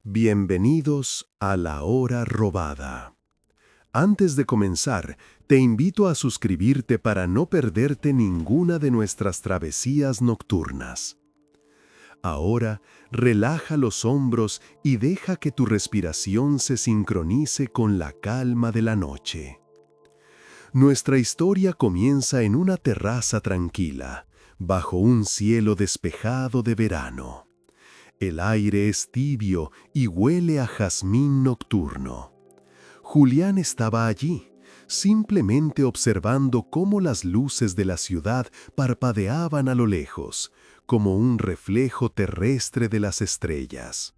Bienvenidos a La Hora Robada. Antes de comenzar, te invito a suscribirte para no perderte ninguna de nuestras travesías nocturnas. Ahora, relaja los hombros y deja que tu respiración se sincronice con la calma de la noche. Nuestra historia comienza en una terraza tranquila, bajo un cielo despejado de verano. El aire es tibio y huele a jazmín nocturno. Julián estaba allí, simplemente observando cómo las luces de la ciudad parpadeaban a lo lejos, como un reflejo terrestre de las estrellas.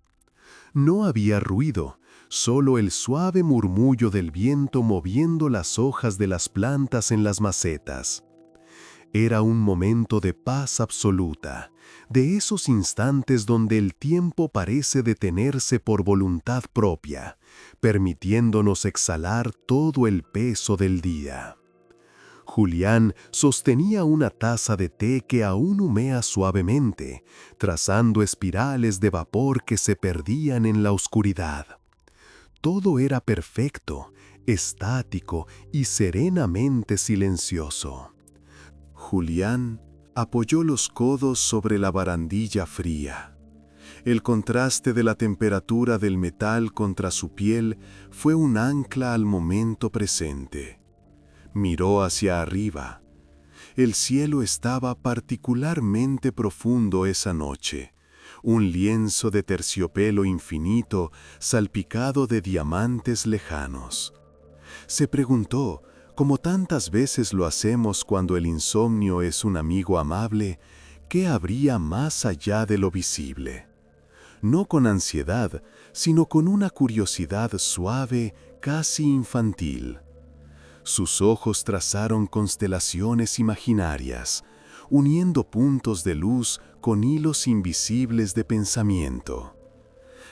No había ruido, solo el suave murmullo del viento moviendo las hojas de las plantas en las macetas. Era un momento de paz absoluta, de esos instantes donde el tiempo parece detenerse por voluntad propia, permitiéndonos exhalar todo el peso del día. Julián sostenía una taza de té que aún humea suavemente, trazando espirales de vapor que se perdían en la oscuridad. Todo era perfecto, estático y serenamente silencioso. Julián apoyó los codos sobre la barandilla fría. El contraste de la temperatura del metal contra su piel fue un ancla al momento presente. Miró hacia arriba. El cielo estaba particularmente profundo esa noche, un lienzo de terciopelo infinito salpicado de diamantes lejanos. Se preguntó, como tantas veces lo hacemos cuando el insomnio es un amigo amable, ¿qué habría más allá de lo visible? No con ansiedad, sino con una curiosidad suave, casi infantil. Sus ojos trazaron constelaciones imaginarias, uniendo puntos de luz con hilos invisibles de pensamiento.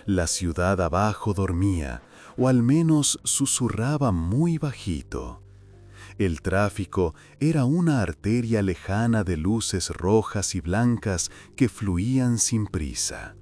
La ciudad abajo dormía, o al menos susurraba muy bajito. El tráfico era una arteria lejana de luces rojas y blancas que fluían sin prisa.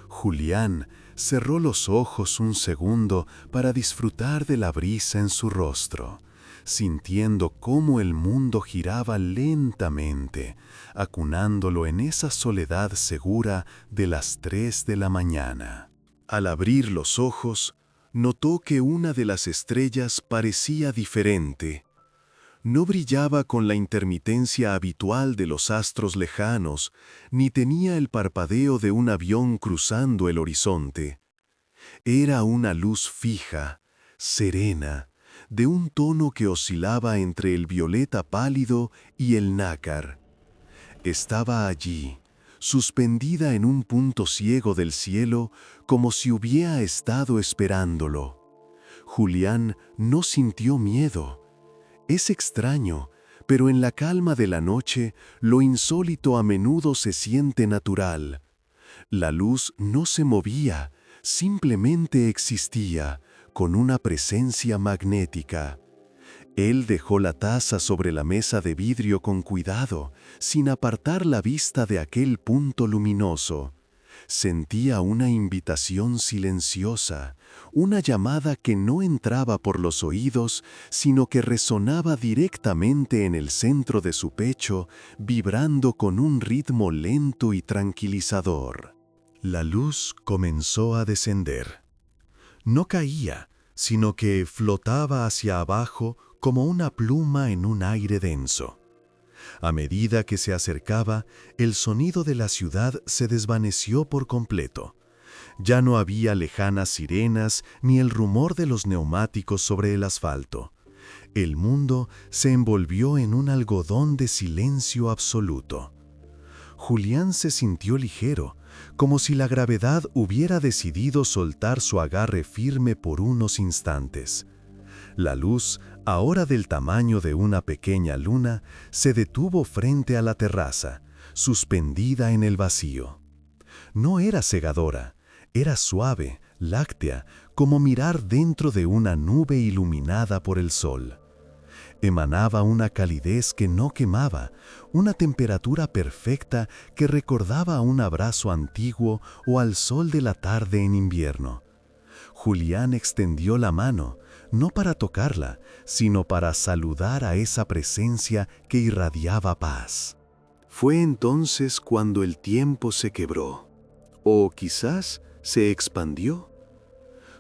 Julián cerró los ojos un segundo para disfrutar de la brisa en su rostro, sintiendo cómo el mundo giraba lentamente, acunándolo en esa soledad segura de las 3 de la mañana. Al abrir los ojos, notó que una de las estrellas parecía diferente. No brillaba con la intermitencia habitual de los astros lejanos, ni tenía el parpadeo de un avión cruzando el horizonte. Era una luz fija, serena, de un tono que oscilaba entre el violeta pálido y el nácar. Estaba allí, suspendida en un punto ciego del cielo, como si hubiera estado esperándolo. Julián no sintió miedo. Es extraño, pero en la calma de la noche, lo insólito a menudo se siente natural. La luz no se movía, simplemente existía, con una presencia magnética. Él dejó la taza sobre la mesa de vidrio con cuidado, sin apartar la vista de aquel punto luminoso. Sentía una invitación silenciosa, una llamada que no entraba por los oídos, sino que resonaba directamente en el centro de su pecho, vibrando con un ritmo lento y tranquilizador. La luz comenzó a descender. No caía, sino que flotaba hacia abajo como una pluma en un aire denso. A medida que se acercaba, el sonido de la ciudad se desvaneció por completo. Ya no había lejanas sirenas ni el rumor de los neumáticos sobre el asfalto. El mundo se envolvió en un algodón de silencio absoluto. Julián se sintió ligero, como si la gravedad hubiera decidido soltar su agarre firme por unos instantes. La luz, ahora del tamaño de una pequeña luna, se detuvo frente a la terraza, suspendida en el vacío. No era cegadora, era suave, láctea, como mirar dentro de una nube iluminada por el sol. Emanaba una calidez que no quemaba, una temperatura perfecta que recordaba a un abrazo antiguo o al sol de la tarde en invierno. Julián extendió la mano, no para tocarla, sino para saludar a esa presencia que irradiaba paz. Fue entonces cuando el tiempo se quebró, o quizás se expandió.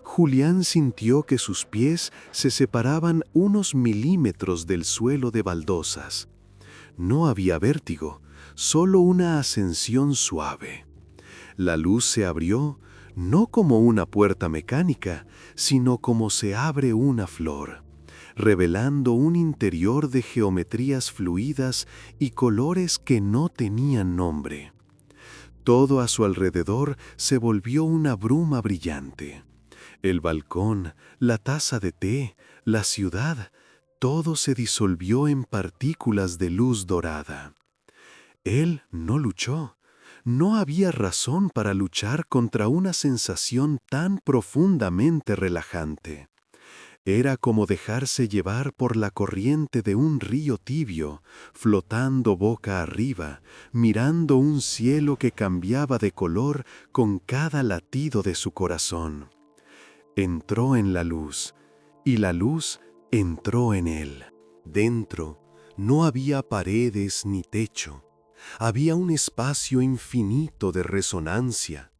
Julián sintió que sus pies se separaban unos milímetros del suelo de baldosas. No había vértigo, solo una ascensión suave. La luz se abrió, no como una puerta mecánica, sino como se abre una flor, revelando un interior de geometrías fluidas y colores que no tenían nombre. Todo a su alrededor se volvió una bruma brillante. El balcón, la taza de té, la ciudad, todo se disolvió en partículas de luz dorada. Él no luchó. No había razón para luchar contra una sensación tan profundamente relajante. Era como dejarse llevar por la corriente de un río tibio, flotando boca arriba, mirando un cielo que cambiaba de color con cada latido de su corazón. Entró en la luz, y la luz entró en él. Dentro no había paredes ni techo. Había un espacio infinito de resonancia.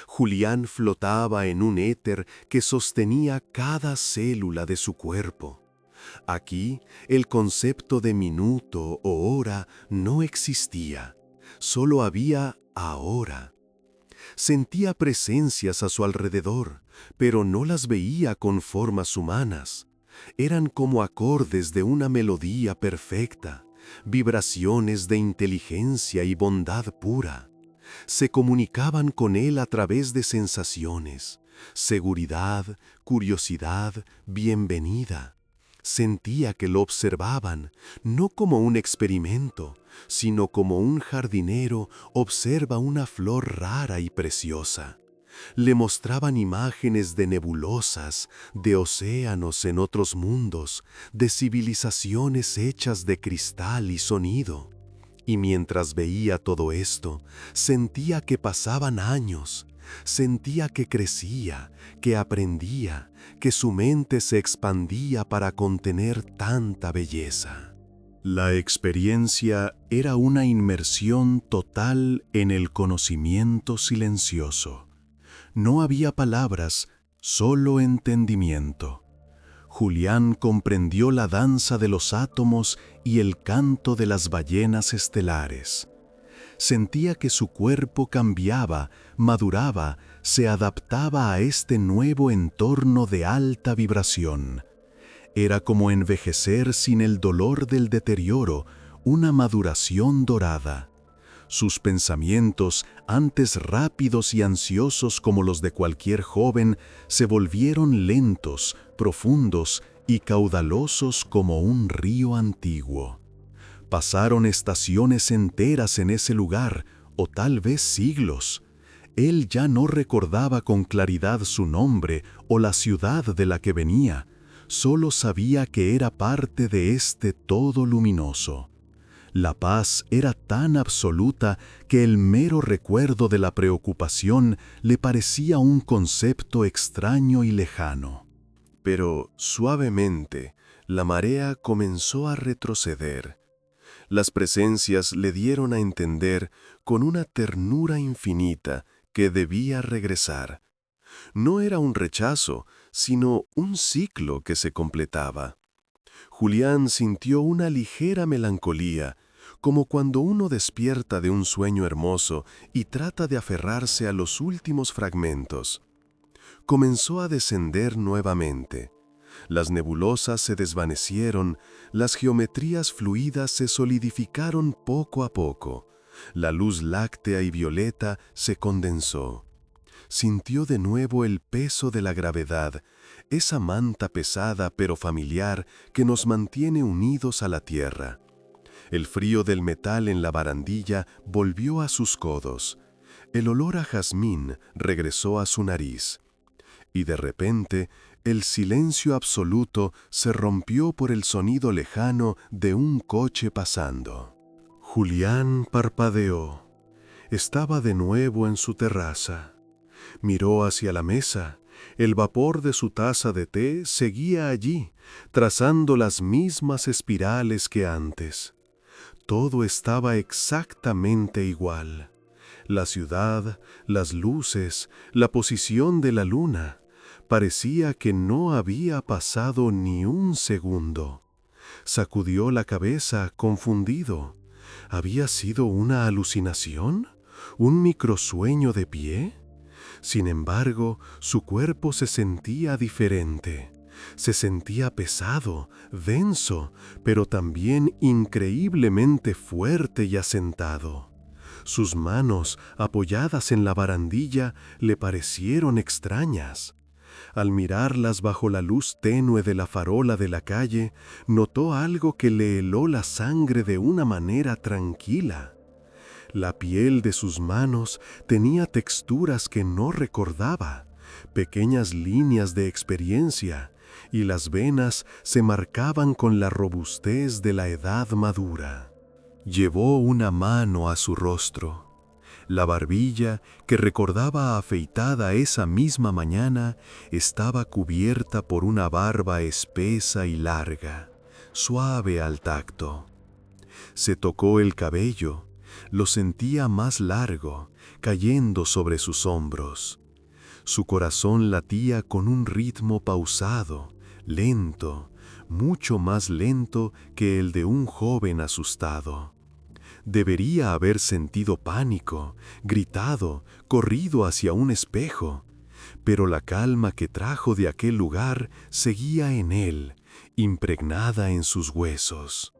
Julián flotaba en un éter que sostenía cada célula de su cuerpo. Aquí, el concepto de minuto o hora no existía. Solo había ahora. Sentía presencias a su alrededor, pero no las veía con formas humanas. Eran como acordes de una melodía perfecta, vibraciones de inteligencia y bondad pura. Se comunicaban con él a través de sensaciones, seguridad, curiosidad, bienvenida. Sentía que lo observaban, no como un experimento, sino como un jardinero observa una flor rara y preciosa. Le mostraban imágenes de nebulosas, de océanos en otros mundos, de civilizaciones hechas de cristal y sonido. Y mientras veía todo esto, sentía que pasaban años, sentía que crecía, que aprendía, que su mente se expandía para contener tanta belleza. La experiencia era una inmersión total en el conocimiento silencioso. No había palabras, solo entendimiento. Julián comprendió la danza de los átomos y el canto de las ballenas estelares. Sentía que su cuerpo cambiaba, maduraba, se adaptaba a este nuevo entorno de alta vibración. Era como envejecer sin el dolor del deterioro, una maduración dorada. Sus pensamientos, antes rápidos y ansiosos como los de cualquier joven, se volvieron lentos, profundos y caudalosos como un río antiguo. Pasaron estaciones enteras en ese lugar, o tal vez siglos. Él ya no recordaba con claridad su nombre o la ciudad de la que venía, solo sabía que era parte de este todo luminoso. La paz era tan absoluta que el mero recuerdo de la preocupación le parecía un concepto extraño y lejano. Pero suavemente, la marea comenzó a retroceder. Las presencias le dieron a entender, con una ternura infinita, que debía regresar. No era un rechazo, sino un ciclo que se completaba. Julián sintió una ligera melancolía, como cuando uno despierta de un sueño hermoso y trata de aferrarse a los últimos fragmentos. Comenzó a descender nuevamente. Las nebulosas se desvanecieron, las geometrías fluidas se solidificaron poco a poco. La luz láctea y violeta se condensó. Sintió de nuevo el peso de la gravedad, esa manta pesada pero familiar que nos mantiene unidos a la tierra. El frío del metal en la barandilla volvió a sus codos. El olor a jazmín regresó a su nariz. Y de repente, El silencio absoluto se rompió por el sonido lejano de un coche pasando. Julián parpadeó. Estaba de nuevo en su terraza. Miró hacia la mesa. El vapor de su taza de té seguía allí, trazando las mismas espirales que antes. Todo estaba exactamente igual. La ciudad, las luces, la posición de la luna. Parecía que no había pasado ni un segundo. Sacudió la cabeza, confundido. ¿Había sido una alucinación? ¿Un microsueño de pie? Sin embargo, su cuerpo se sentía diferente. Se sentía pesado, denso, pero también increíblemente fuerte y asentado. Sus manos, apoyadas en la barandilla, le parecieron extrañas. Al mirarlas bajo la luz tenue de la farola de la calle, notó algo que le heló la sangre de una manera tranquila. La piel de sus manos tenía texturas que no recordaba, pequeñas líneas de experiencia, y las venas se marcaban con la robustez de la edad madura. Llevó una mano a su rostro. La barbilla, que recordaba afeitada esa misma mañana, estaba cubierta por una barba espesa y larga, suave al tacto. Se tocó el cabello, lo sentía más largo, cayendo sobre sus hombros. Su corazón latía con un ritmo pausado, lento, mucho más lento que el de un joven asustado. Debería haber sentido pánico, gritado, corrido hacia un espejo, pero la calma que trajo de aquel lugar seguía en él, impregnada en sus huesos.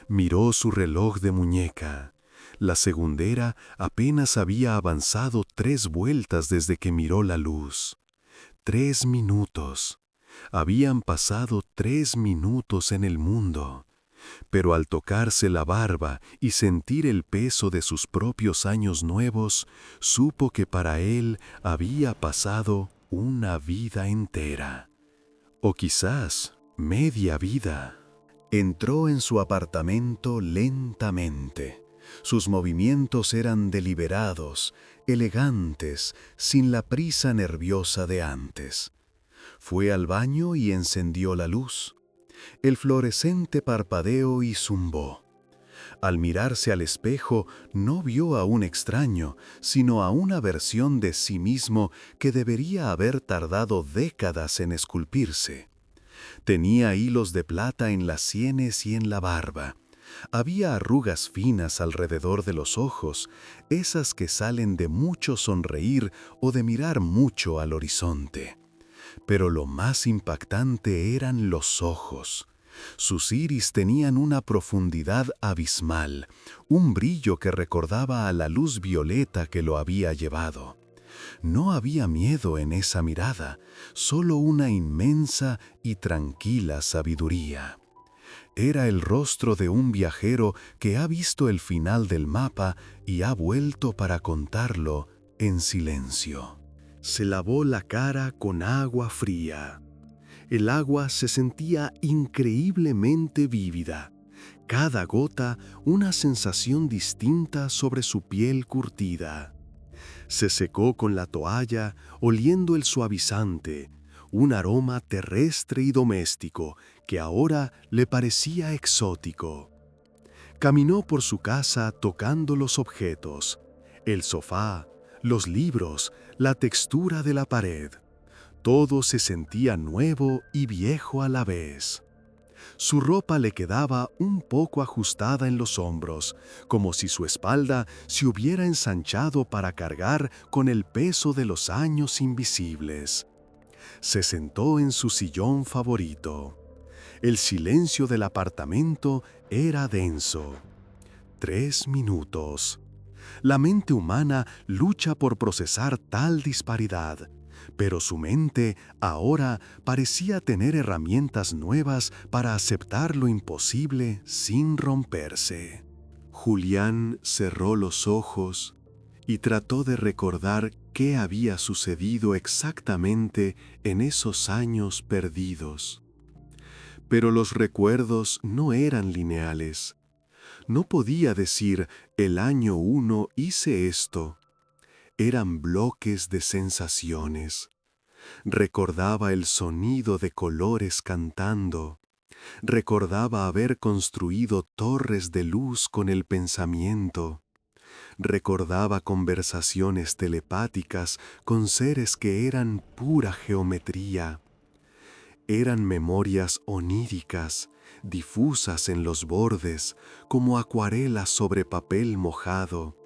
Miró su reloj de muñeca. La segundera apenas había avanzado 3 vueltas desde que miró la luz. 3 minutos. Habían pasado 3 minutos en el mundo. Pero al tocarse la barba y sentir el peso de sus propios años nuevos, supo que para él había pasado una vida entera. O quizás media vida. Entró en su apartamento lentamente. Sus movimientos eran deliberados, elegantes, sin la prisa nerviosa de antes. Fue al baño y encendió la luz. El fluorescente parpadeó y zumbó. Al mirarse al espejo, no vio a un extraño, sino a una versión de sí mismo que debería haber tardado décadas en esculpirse. Tenía hilos de plata en las sienes y en la barba. Había arrugas finas alrededor de los ojos, esas que salen de mucho sonreír o de mirar mucho al horizonte. Pero lo más impactante eran los ojos. Sus iris tenían una profundidad abismal, un brillo que recordaba a la luz violeta que lo había llevado. No había miedo en esa mirada, solo una inmensa y tranquila sabiduría. Era el rostro de un viajero que ha visto el final del mapa y ha vuelto para contarlo en silencio. Se lavó la cara con agua fría. El agua se sentía increíblemente vívida. Cada gota una sensación distinta sobre su piel curtida. Se secó con la toalla, oliendo el suavizante, un aroma terrestre y doméstico que ahora le parecía exótico. Caminó por su casa tocando los objetos, el sofá, los libros, la textura de la pared. Todo se sentía nuevo y viejo a la vez. Su ropa le quedaba un poco ajustada en los hombros, como si su espalda se hubiera ensanchado para cargar con el peso de los años invisibles. Se sentó en su sillón favorito. El silencio del apartamento era denso. 3 minutos. La mente humana lucha por procesar tal disparidad, pero su mente ahora parecía tener herramientas nuevas para aceptar lo imposible sin romperse. Julián cerró los ojos y trató de recordar qué había sucedido exactamente en esos años perdidos. Pero los recuerdos no eran lineales. No podía decir, el año 1 hice esto. Eran bloques de sensaciones. Recordaba el sonido de colores cantando. Recordaba haber construido torres de luz con el pensamiento. Recordaba conversaciones telepáticas con seres que eran pura geometría. Eran memorias oníricas, difusas en los bordes, como acuarelas sobre papel mojado.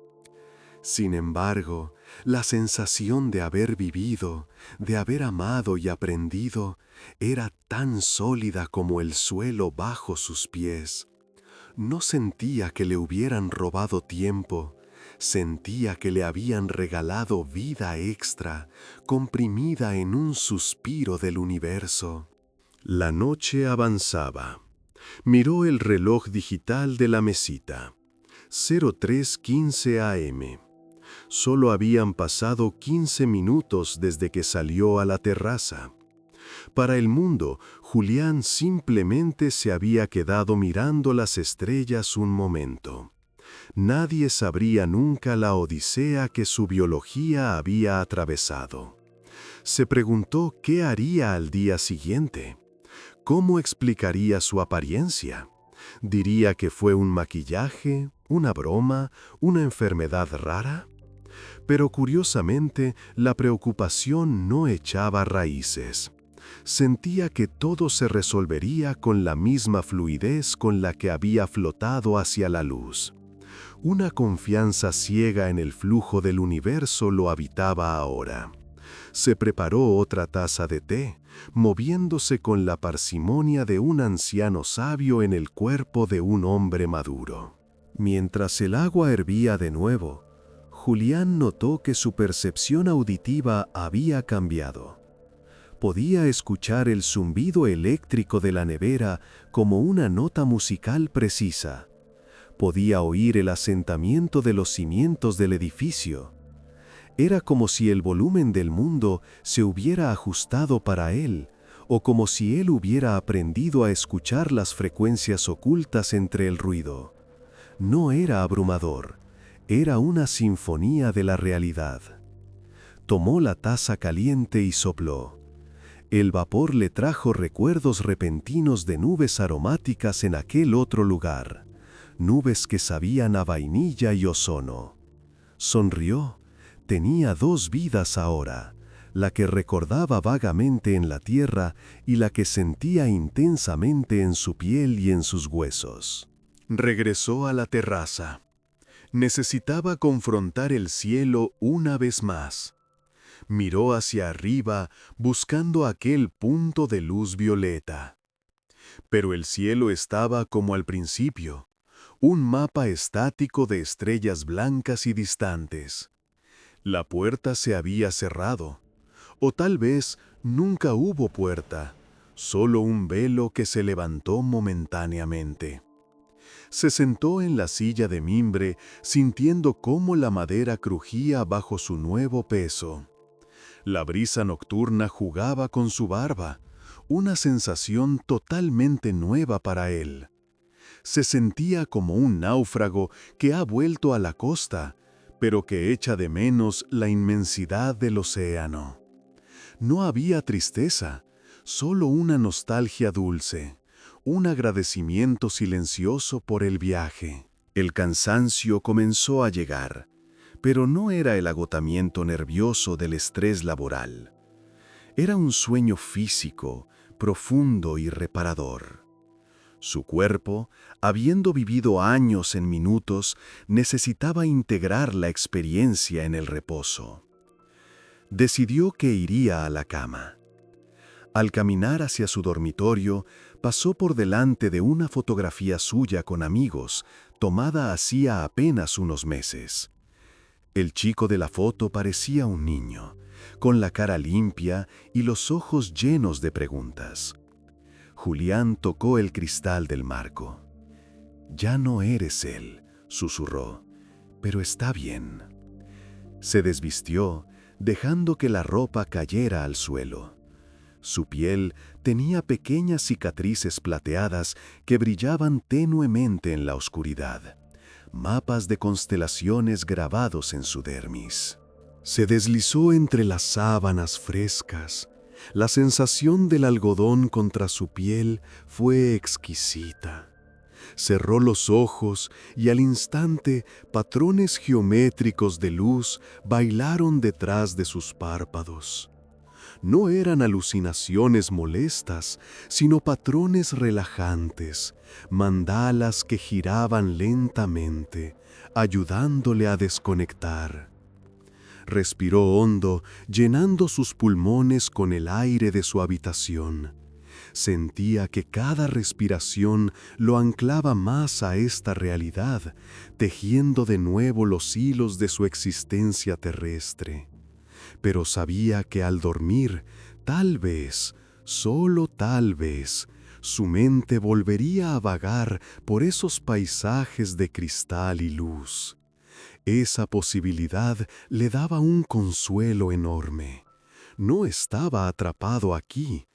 Sin embargo, la sensación de haber vivido, de haber amado y aprendido, era tan sólida como el suelo bajo sus pies. No sentía que le hubieran robado tiempo, sentía que le habían regalado vida extra, comprimida en un suspiro del universo. La noche avanzaba. Miró el reloj digital de la mesita. 03:15 AM. Solo habían pasado 15 minutos desde que salió a la terraza. Para el mundo, Julián simplemente se había quedado mirando las estrellas un momento. Nadie sabría nunca la odisea que su biología había atravesado. Se preguntó qué haría al día siguiente. ¿Cómo explicaría su apariencia? ¿Diría que fue un maquillaje, una broma, una enfermedad rara? Pero curiosamente, la preocupación no echaba raíces. Sentía que todo se resolvería con la misma fluidez con la que había flotado hacia la luz. Una confianza ciega en el flujo del universo lo habitaba ahora. Se preparó otra taza de té, moviéndose con la parsimonia de un anciano sabio en el cuerpo de un hombre maduro. Mientras el agua hervía de nuevo, Julián notó que su percepción auditiva había cambiado. Podía escuchar el zumbido eléctrico de la nevera como una nota musical precisa. Podía oír el asentamiento de los cimientos del edificio. Era como si el volumen del mundo se hubiera ajustado para él, o como si él hubiera aprendido a escuchar las frecuencias ocultas entre el ruido. No era abrumador, era una sinfonía de la realidad. Tomó la taza caliente y sopló. El vapor le trajo recuerdos repentinos de nubes aromáticas en aquel otro lugar, nubes que sabían a vainilla y ozono. Sonrió. Tenía dos vidas ahora, la que recordaba vagamente en la tierra y la que sentía intensamente en su piel y en sus huesos. Regresó a la terraza. Necesitaba confrontar el cielo una vez más. Miró hacia arriba buscando aquel punto de luz violeta. Pero el cielo estaba como al principio, un mapa estático de estrellas blancas y distantes. La puerta se había cerrado, o tal vez nunca hubo puerta, solo un velo que se levantó momentáneamente. Se sentó en la silla de mimbre, sintiendo cómo la madera crujía bajo su nuevo peso. La brisa nocturna jugaba con su barba, una sensación totalmente nueva para él. Se sentía como un náufrago que ha vuelto a la costa, pero que echa de menos la inmensidad del océano. No había tristeza, solo una nostalgia dulce, un agradecimiento silencioso por el viaje. El cansancio comenzó a llegar, pero no era el agotamiento nervioso del estrés laboral. Era un sueño físico, profundo y reparador. Su cuerpo, habiendo vivido años en minutos, necesitaba integrar la experiencia en el reposo. Decidió que iría a la cama. Al caminar hacia su dormitorio, pasó por delante de una fotografía suya con amigos, tomada hacía apenas unos meses. El chico de la foto parecía un niño, con la cara limpia y los ojos llenos de preguntas. Julián tocó el cristal del marco. «Ya no eres él», susurró, «pero está bien». Se desvistió, dejando que la ropa cayera al suelo. Su piel tenía pequeñas cicatrices plateadas que brillaban tenuemente en la oscuridad, mapas de constelaciones grabados en su dermis. Se deslizó entre las sábanas frescas. La sensación del algodón contra su piel fue exquisita. Cerró los ojos y al instante patrones geométricos de luz bailaron detrás de sus párpados. No eran alucinaciones molestas, sino patrones relajantes, mandalas que giraban lentamente, ayudándole a desconectar. Respiró hondo, llenando sus pulmones con el aire de su habitación. Sentía que cada respiración lo anclaba más a esta realidad, tejiendo de nuevo los hilos de su existencia terrestre. Pero sabía que al dormir, tal vez, solo tal vez, su mente volvería a vagar por esos paisajes de cristal y luz. Esa posibilidad le daba un consuelo enorme. No estaba atrapado aquí,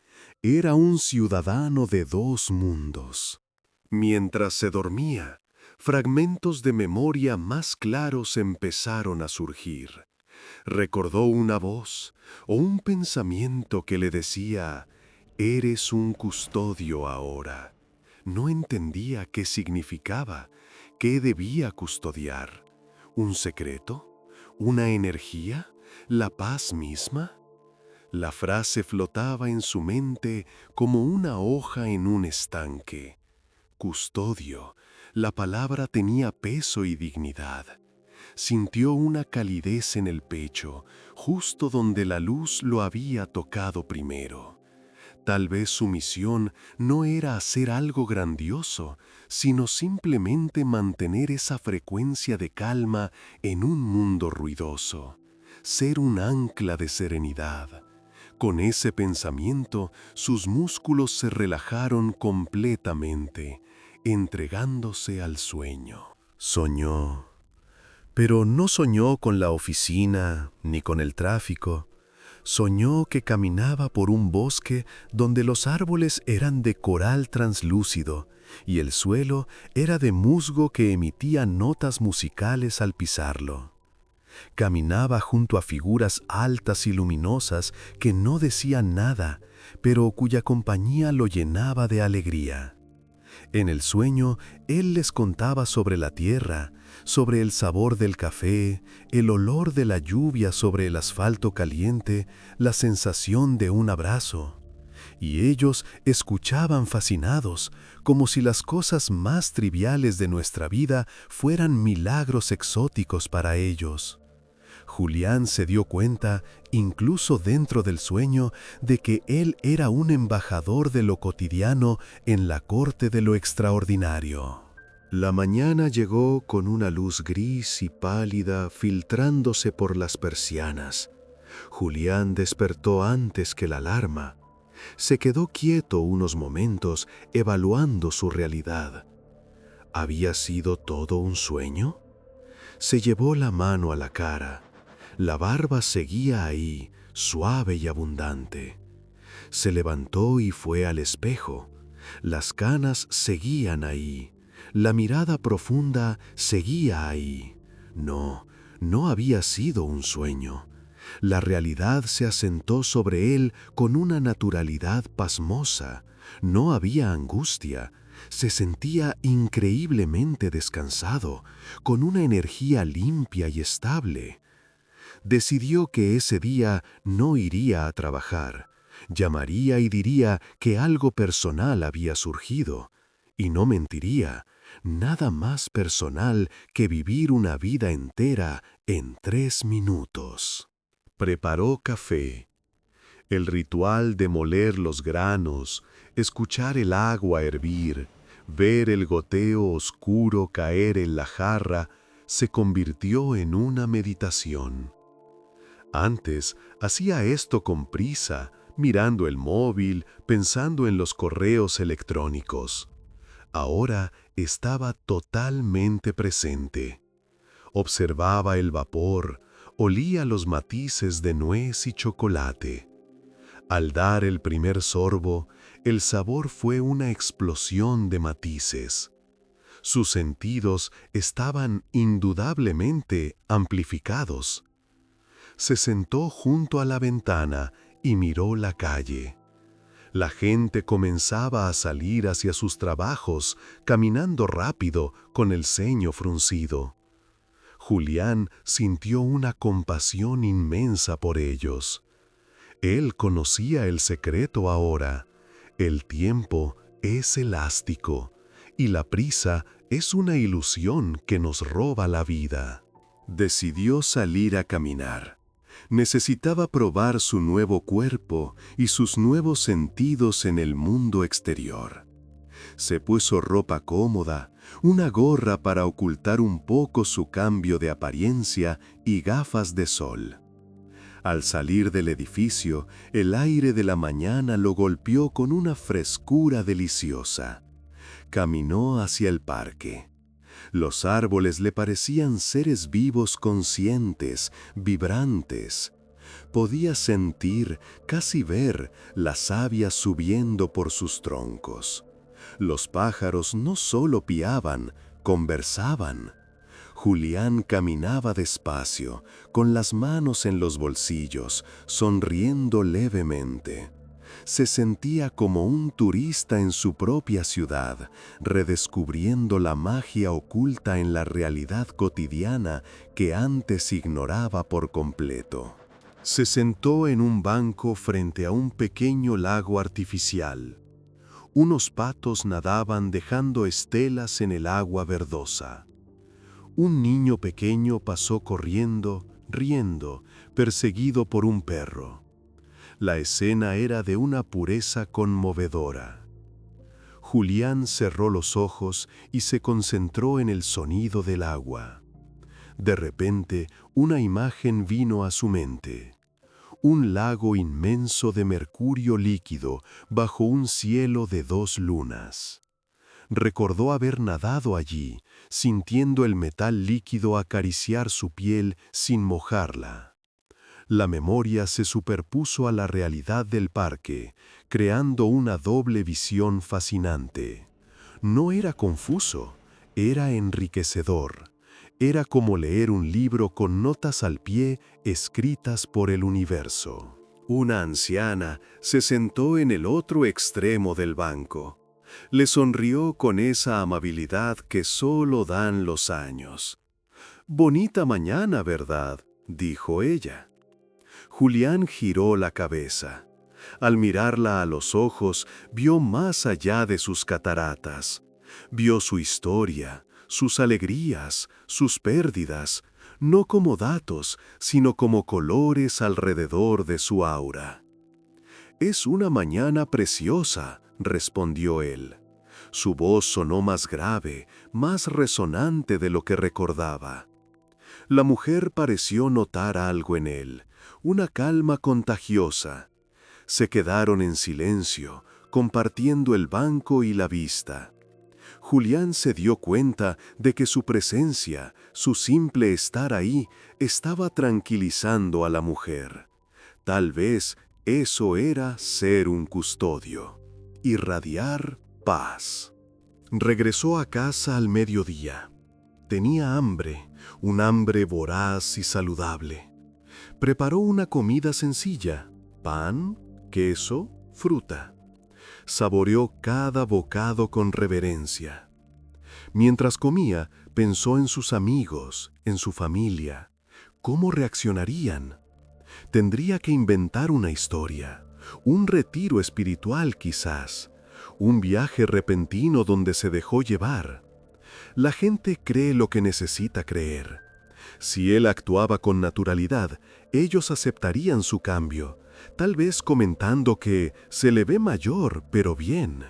era un ciudadano de dos mundos. Mientras se dormía, fragmentos de memoria más claros empezaron a surgir. Recordó una voz o un pensamiento que le decía: «Eres un custodio ahora». No entendía qué significaba, qué debía custodiar. ¿Un secreto? ¿Una energía? ¿La paz misma? La frase flotaba en su mente como una hoja en un estanque. Custodio. La palabra tenía peso y dignidad. Sintió una calidez en el pecho, justo donde la luz lo había tocado primero. Tal vez su misión no era hacer algo grandioso, sino simplemente mantener esa frecuencia de calma en un mundo ruidoso. Ser un ancla de serenidad. Con ese pensamiento, sus músculos se relajaron completamente, entregándose al sueño. Soñó. Pero no soñó con la oficina ni con el tráfico. Soñó que caminaba por un bosque donde los árboles eran de coral translúcido y el suelo era de musgo que emitía notas musicales al pisarlo. Caminaba junto a figuras altas y luminosas que no decían nada, pero cuya compañía lo llenaba de alegría. En el sueño, él les contaba sobre la tierra, sobre el sabor del café, el olor de la lluvia sobre el asfalto caliente, la sensación de un abrazo. Y ellos escuchaban fascinados, como si las cosas más triviales de nuestra vida fueran milagros exóticos para ellos. Julián se dio cuenta, incluso dentro del sueño, de que él era un embajador de lo cotidiano en la corte de lo extraordinario. La mañana llegó con una luz gris y pálida filtrándose por las persianas. Julián despertó antes que la alarma. Se quedó quieto unos momentos, evaluando su realidad. ¿Había sido todo un sueño? Se llevó la mano a la cara. La barba seguía ahí, suave y abundante. Se levantó y fue al espejo. Las canas seguían ahí. La mirada profunda seguía ahí. No, no había sido un sueño. La realidad se asentó sobre él con una naturalidad pasmosa. No había angustia. Se sentía increíblemente descansado, con una energía limpia y estable. Decidió que ese día no iría a trabajar. Llamaría y diría que algo personal había surgido. Y no mentiría, nada más personal que vivir una vida entera en 3 minutos. Preparó café. El ritual de moler los granos, escuchar el agua hervir, ver el goteo oscuro caer en la jarra, se convirtió en una meditación. Antes hacía esto con prisa, mirando el móvil, pensando en los correos electrónicos. Ahora estaba totalmente presente. Observaba el vapor, Olía los matices de nuez y chocolate. Al dar el primer sorbo, el sabor fue una explosión de matices. Sus sentidos estaban indudablemente amplificados. Se sentó junto a la ventana y miró la calle. La gente comenzaba a salir hacia sus trabajos, caminando rápido, con el ceño fruncido. Julián sintió una compasión inmensa por ellos. Él conocía el secreto ahora. El tiempo es elástico y la prisa es una ilusión que nos roba la vida. Decidió salir a caminar. Necesitaba probar su nuevo cuerpo y sus nuevos sentidos en el mundo exterior. Se puso ropa cómoda, una gorra para ocultar un poco su cambio de apariencia y gafas de sol. Al salir del edificio, el aire de la mañana lo golpeó con una frescura deliciosa. Caminó hacia el parque. Los árboles le parecían seres vivos conscientes, vibrantes. Podía sentir, casi ver, la savia subiendo por sus troncos. Los pájaros no solo piaban, conversaban. Julián caminaba despacio, con las manos en los bolsillos, sonriendo levemente. Se sentía como un turista en su propia ciudad, redescubriendo la magia oculta en la realidad cotidiana que antes ignoraba por completo. Se sentó en un banco frente a un pequeño lago artificial. Unos patos nadaban dejando estelas en el agua verdosa. Un niño pequeño pasó corriendo, riendo, perseguido por un perro. La escena era de una pureza conmovedora. Julián cerró los ojos y se concentró en el sonido del agua. De repente, una imagen vino a su mente. Un lago inmenso de mercurio líquido bajo un cielo de 2 lunas. Recordó haber nadado allí, sintiendo el metal líquido acariciar su piel sin mojarla. La memoria se superpuso a la realidad del parque, creando una doble visión fascinante. No era confuso, era enriquecedor. Era como leer un libro con notas al pie escritas por el universo. Una anciana se sentó en el otro extremo del banco. Le sonrió con esa amabilidad que solo dan los años. «Bonita mañana, ¿verdad?», dijo ella. Julián giró la cabeza. Al mirarla a los ojos, vio más allá de sus cataratas. Vio su historia, sus alegrías, sus pérdidas, no como datos, sino como colores alrededor de su aura. «Es una mañana preciosa», respondió él. Su voz sonó más grave, más resonante de lo que recordaba. La mujer pareció notar algo en él, una calma contagiosa. Se quedaron en silencio, compartiendo el banco y la vista. Julián se dio cuenta de que su presencia, su simple estar ahí, estaba tranquilizando a la mujer. Tal vez eso era ser un custodio, irradiar paz. Regresó a casa al mediodía. Tenía hambre, un hambre voraz y saludable. Preparó una comida sencilla: pan, queso, fruta. Saboreó cada bocado con reverencia. Mientras comía, pensó en sus amigos, en su familia. ¿Cómo reaccionarían? Tendría que inventar una historia, un retiro espiritual quizás, un viaje repentino donde se dejó llevar. La gente cree lo que necesita creer. Si él actuaba con naturalidad, ellos aceptarían su cambio, tal vez comentando que se le ve mayor, pero bien.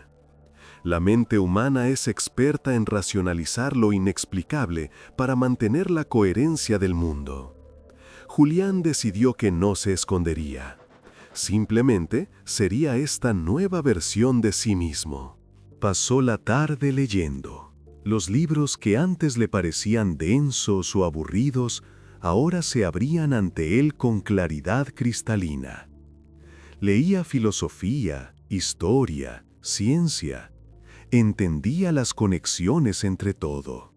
La mente humana es experta en racionalizar lo inexplicable para mantener la coherencia del mundo. Julián decidió que no se escondería. Simplemente sería esta nueva versión de sí mismo. Pasó la tarde leyendo. Los libros que antes le parecían densos o aburridos, ahora se abrían ante él con claridad cristalina. Leía filosofía, historia, ciencia. Entendía las conexiones entre todo.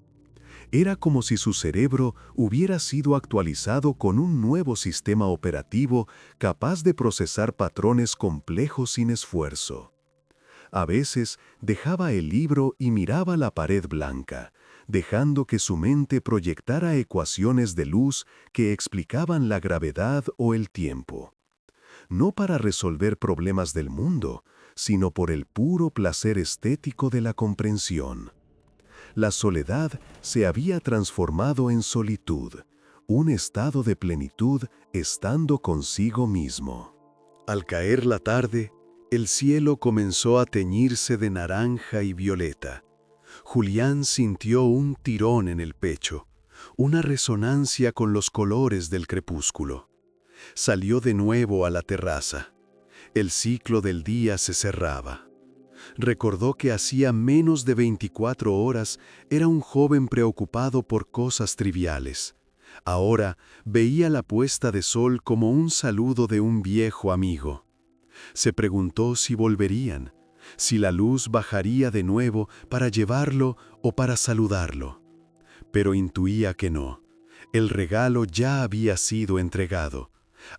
Era como si su cerebro hubiera sido actualizado con un nuevo sistema operativo capaz de procesar patrones complejos sin esfuerzo. A veces dejaba el libro y miraba la pared blanca, dejando que su mente proyectara ecuaciones de luz que explicaban la gravedad o el tiempo. No para resolver problemas del mundo, sino por el puro placer estético de la comprensión. La soledad se había transformado en solitud, un estado de plenitud estando consigo mismo. Al caer la tarde, el cielo comenzó a teñirse de naranja y violeta. Julián sintió un tirón en el pecho, una resonancia con los colores del crepúsculo. Salió de nuevo a la terraza. El ciclo del día se cerraba. Recordó que hacía menos de 24 horas era un joven preocupado por cosas triviales. Ahora veía la puesta de sol como un saludo de un viejo amigo. Se preguntó si volverían, si la luz bajaría de nuevo para llevarlo o para saludarlo. Pero intuía que no. El regalo ya había sido entregado.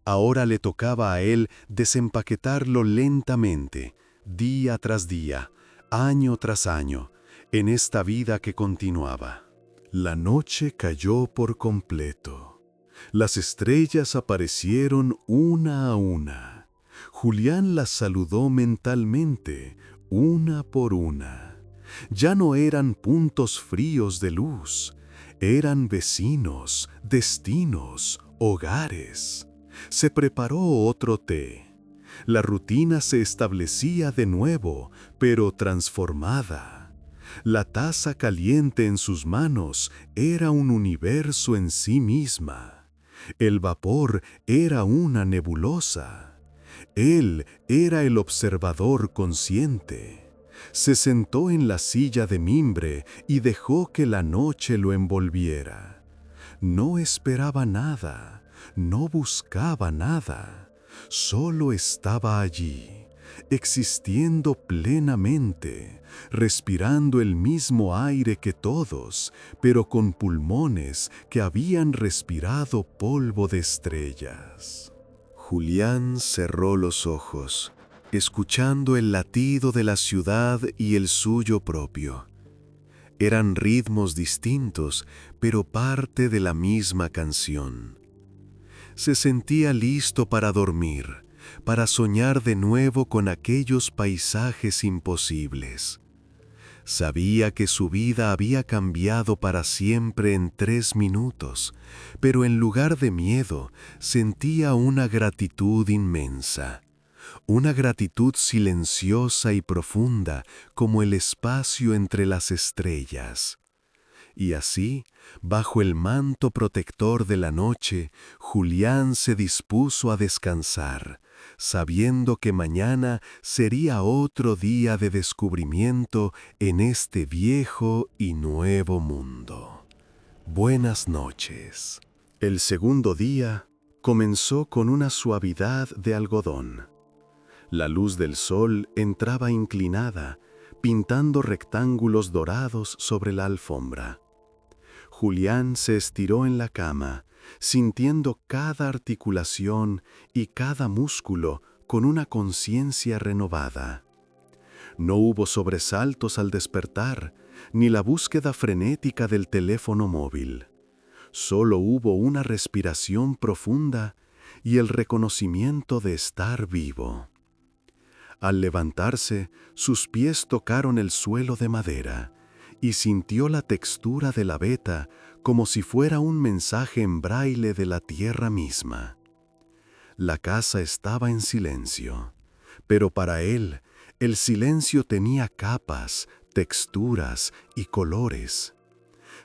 Ahora le tocaba a él desempaquetarlo lentamente, día tras día, año tras año, en esta vida que continuaba. La noche cayó por completo. Las estrellas aparecieron una a una. Julián las saludó mentalmente, una por una. Ya no eran puntos fríos de luz, eran vecinos, destinos, hogares. Se preparó otro té. La rutina se establecía de nuevo, pero transformada. La taza caliente en sus manos era un universo en sí misma. El vapor era una nebulosa. Él era el observador consciente. Se sentó en la silla de mimbre y dejó que la noche lo envolviera. No esperaba nada, no buscaba nada, solo estaba allí, existiendo plenamente, respirando el mismo aire que todos, pero con pulmones que habían respirado polvo de estrellas. Julián cerró los ojos, escuchando el latido de la ciudad y el suyo propio. Eran ritmos distintos, pero parte de la misma canción. Se sentía listo para dormir, para soñar de nuevo con aquellos paisajes imposibles. Sabía que su vida había cambiado para siempre en 3 minutos, pero en lugar de miedo, sentía una gratitud inmensa. Una gratitud silenciosa y profunda como el espacio entre las estrellas. Y así, bajo el manto protector de la noche, Julián se dispuso a descansar, sabiendo que mañana sería otro día de descubrimiento en este viejo y nuevo mundo. Buenas noches. El segundo día comenzó con una suavidad de algodón. La luz del sol entraba inclinada, pintando rectángulos dorados sobre la alfombra. Julián se estiró en la cama, sintiendo cada articulación y cada músculo con una conciencia renovada. No hubo sobresaltos al despertar, ni la búsqueda frenética del teléfono móvil. Solo hubo una respiración profunda y el reconocimiento de estar vivo. Al levantarse, sus pies tocaron el suelo de madera y sintió la textura de la veta como si fuera un mensaje en braille de la tierra misma. La casa estaba en silencio, pero para él, el silencio tenía capas, texturas y colores.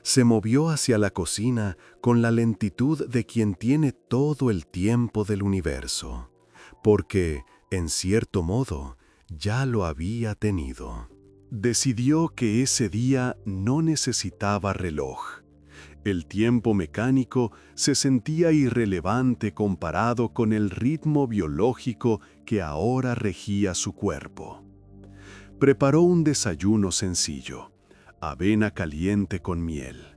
Se movió hacia la cocina con la lentitud de quien tiene todo el tiempo del universo, porque, en cierto modo, ya lo había tenido. Decidió que ese día no necesitaba reloj. El tiempo mecánico se sentía irrelevante comparado con el ritmo biológico que ahora regía su cuerpo. Preparó un desayuno sencillo, avena caliente con miel.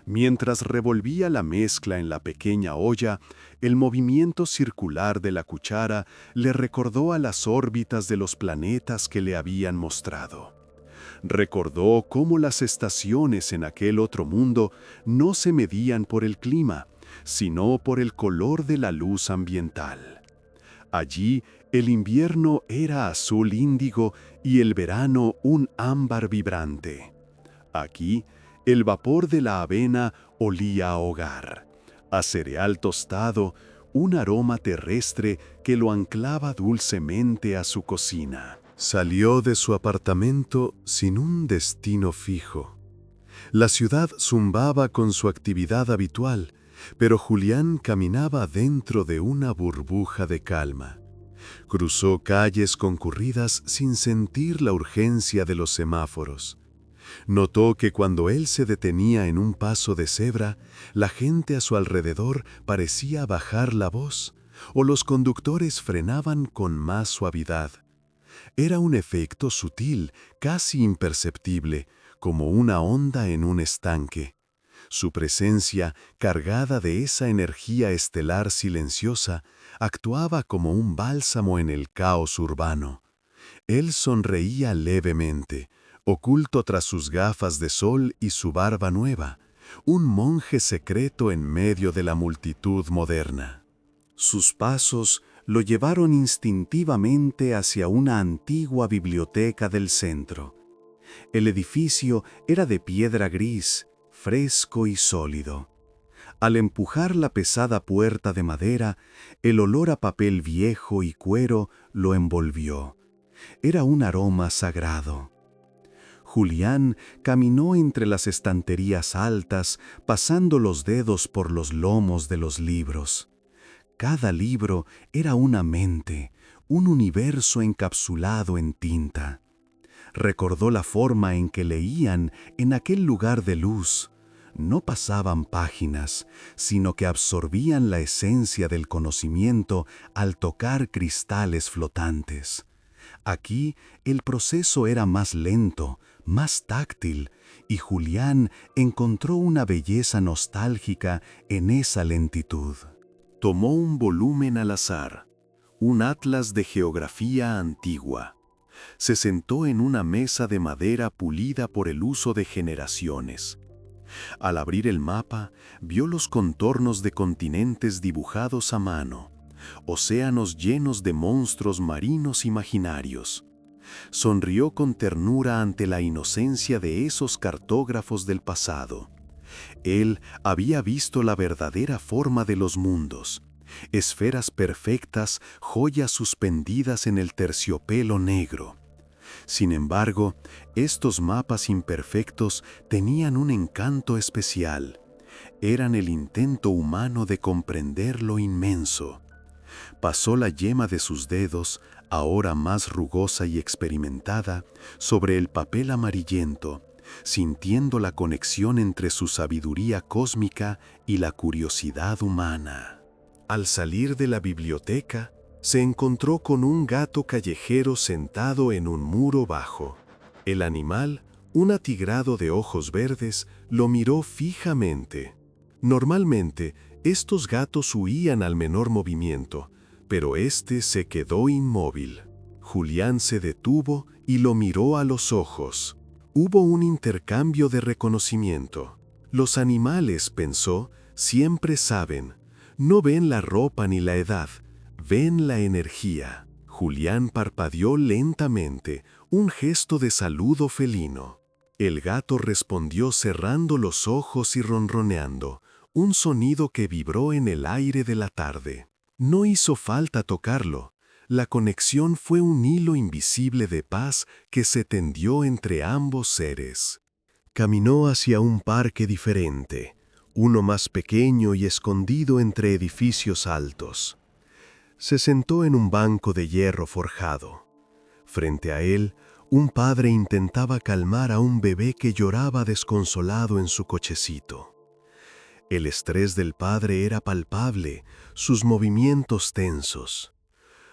Mientras revolvía la mezcla en la pequeña olla, el movimiento circular de la cuchara le recordó a las órbitas de los planetas que le habían mostrado. Recordó cómo las estaciones en aquel otro mundo no se medían por el clima, sino por el color de la luz ambiental. Allí, el invierno era azul índigo y el verano un ámbar vibrante. Aquí, el vapor de la avena olía a hogar, a cereal tostado, un aroma terrestre que lo anclaba dulcemente a su cocina. Salió de su apartamento sin un destino fijo. La ciudad zumbaba con su actividad habitual, pero Julián caminaba dentro de una burbuja de calma. Cruzó calles concurridas sin sentir la urgencia de los semáforos. Notó que cuando él se detenía en un paso de cebra, la gente a su alrededor parecía bajar la voz, o los conductores frenaban con más suavidad. Era un efecto sutil, casi imperceptible, como una onda en un estanque. Su presencia, cargada de esa energía estelar silenciosa, actuaba como un bálsamo en el caos urbano. Él sonreía levemente, oculto tras sus gafas de sol y su barba nueva, un monje secreto en medio de la multitud moderna. Sus pasos lo llevaron instintivamente hacia una antigua biblioteca del centro. El edificio era de piedra gris, fresco y sólido. Al empujar la pesada puerta de madera, el olor a papel viejo y cuero lo envolvió. Era un aroma sagrado. Julián caminó entre las estanterías altas, pasando los dedos por los lomos de los libros. Cada libro era una mente, un universo encapsulado en tinta. Recordó la forma en que leían en aquel lugar de luz. No pasaban páginas, sino que absorbían la esencia del conocimiento al tocar cristales flotantes. Aquí el proceso era más lento, más táctil, y Julián encontró una belleza nostálgica en esa lentitud. Tomó un volumen al azar, un atlas de geografía antigua. Se sentó en una mesa de madera pulida por el uso de generaciones. Al abrir el mapa, vio los contornos de continentes dibujados a mano, océanos llenos de monstruos marinos imaginarios. Sonrió con ternura ante la inocencia de esos cartógrafos del pasado. Él había visto la verdadera forma de los mundos, esferas perfectas, joyas suspendidas en el terciopelo negro. Sin embargo, estos mapas imperfectos tenían un encanto especial. Eran el intento humano de comprender lo inmenso. Pasó la yema de sus dedos, ahora más rugosa y experimentada, sobre el papel amarillento, sintiendo la conexión entre su sabiduría cósmica y la curiosidad humana. Al salir de la biblioteca, se encontró con un gato callejero sentado en un muro bajo. El animal, un atigrado de ojos verdes, lo miró fijamente. Normalmente, estos gatos huían al menor movimiento, pero este se quedó inmóvil. Julián se detuvo y lo miró a los ojos. Hubo un intercambio de reconocimiento. Los animales, pensó, siempre saben. No ven la ropa ni la edad, ven la energía. Julián parpadeó lentamente, un gesto de saludo felino. El gato respondió cerrando los ojos y ronroneando, un sonido que vibró en el aire de la tarde. No hizo falta tocarlo. La conexión fue un hilo invisible de paz que se tendió entre ambos seres. Caminó hacia un parque diferente, uno más pequeño y escondido entre edificios altos. Se sentó en un banco de hierro forjado. Frente a él, un padre intentaba calmar a un bebé que lloraba desconsolado en su cochecito. El estrés del padre era palpable, sus movimientos tensos.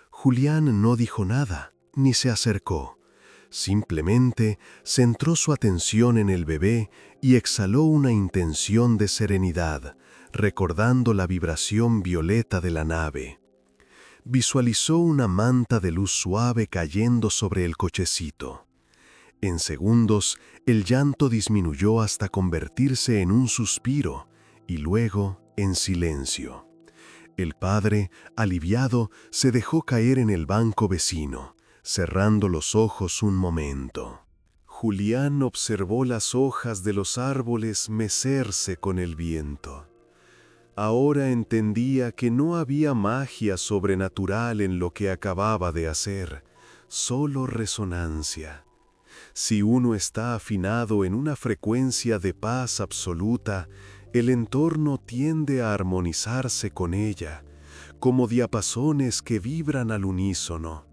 Julián no dijo nada, ni se acercó. Simplemente centró su atención en el bebé y exhaló una intención de serenidad, recordando la vibración violeta de la nave. Visualizó una manta de luz suave cayendo sobre el cochecito. En segundos, el llanto disminuyó hasta convertirse en un suspiro y luego en silencio. El padre, aliviado, se dejó caer en el banco vecino, cerrando los ojos un momento. Julián observó las hojas de los árboles mecerse con el viento. Ahora entendía que no había magia sobrenatural en lo que acababa de hacer, solo resonancia. Si uno está afinado en una frecuencia de paz absoluta, el entorno tiende a armonizarse con ella, como diapasones que vibran al unísono.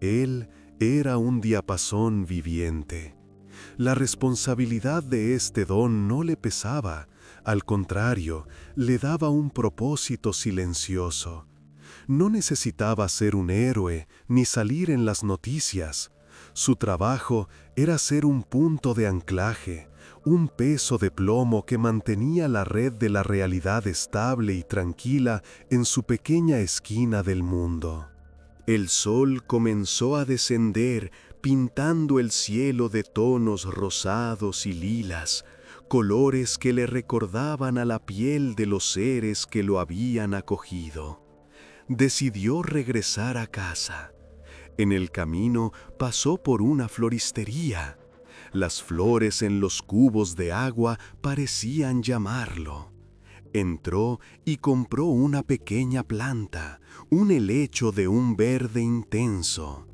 Él era un diapasón viviente. La responsabilidad de este don no le pesaba, al contrario, le daba un propósito silencioso. No necesitaba ser un héroe ni salir en las noticias. Su trabajo era ser un punto de anclaje, un peso de plomo que mantenía la red de la realidad estable y tranquila en su pequeña esquina del mundo. El sol comenzó a descender, pintando el cielo de tonos rosados y lilas, colores que le recordaban a la piel de los seres que lo habían acogido. Decidió regresar a casa. En el camino pasó por una floristería. Las flores en los cubos de agua parecían llamarlo. Entró y compró una pequeña planta, un helecho de un verde intenso.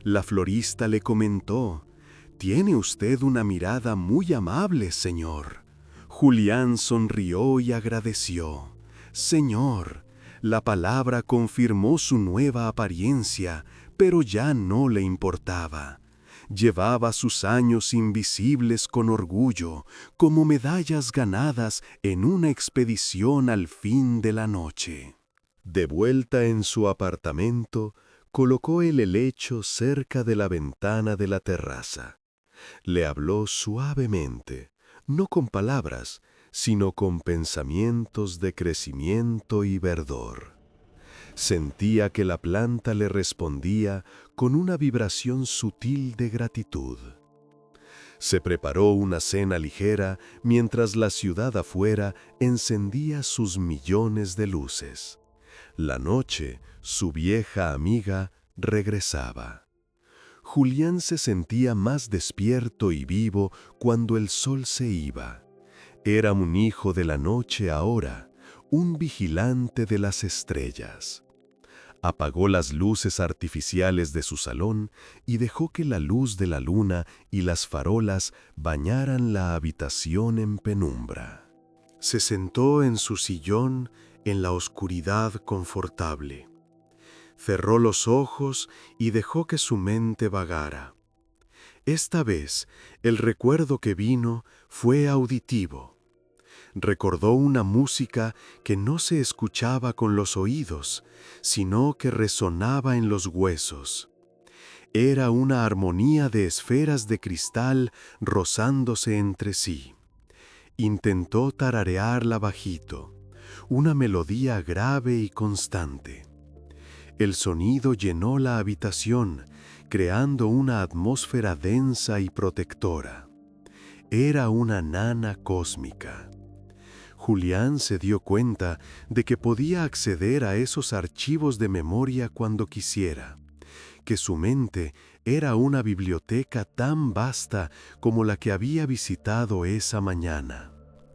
La florista le comentó: «Tiene usted una mirada muy amable, señor». Julián sonrió y agradeció. «Señor». La palabra confirmó su nueva apariencia, pero ya no le importaba. Llevaba sus años invisibles con orgullo, como medallas ganadas en una expedición al fin de la noche. De vuelta en su apartamento, colocó el helecho cerca de la ventana de la terraza. Le habló suavemente, no con palabras, sino con pensamientos de crecimiento y verdor. Sentía que la planta le respondía con una vibración sutil de gratitud. Se preparó una cena ligera mientras la ciudad afuera encendía sus millones de luces. La noche, su vieja amiga, regresaba. Julián se sentía más despierto y vivo cuando el sol se iba. Era un hijo de la noche ahora, un vigilante de las estrellas. Apagó las luces artificiales de su salón y dejó que la luz de la luna y las farolas bañaran la habitación en penumbra. Se sentó en su sillón en la oscuridad confortable. Cerró los ojos y dejó que su mente vagara. Esta vez, el recuerdo que vino fue auditivo. Recordó una música que no se escuchaba con los oídos, sino que resonaba en los huesos. Era una armonía de esferas de cristal rozándose entre sí. Intentó tararearla bajito, una melodía grave y constante. El sonido llenó la habitación, creando una atmósfera densa y protectora. Era una nana cósmica. Julián se dio cuenta de que podía acceder a esos archivos de memoria cuando quisiera, que su mente era una biblioteca tan vasta como la que había visitado esa mañana.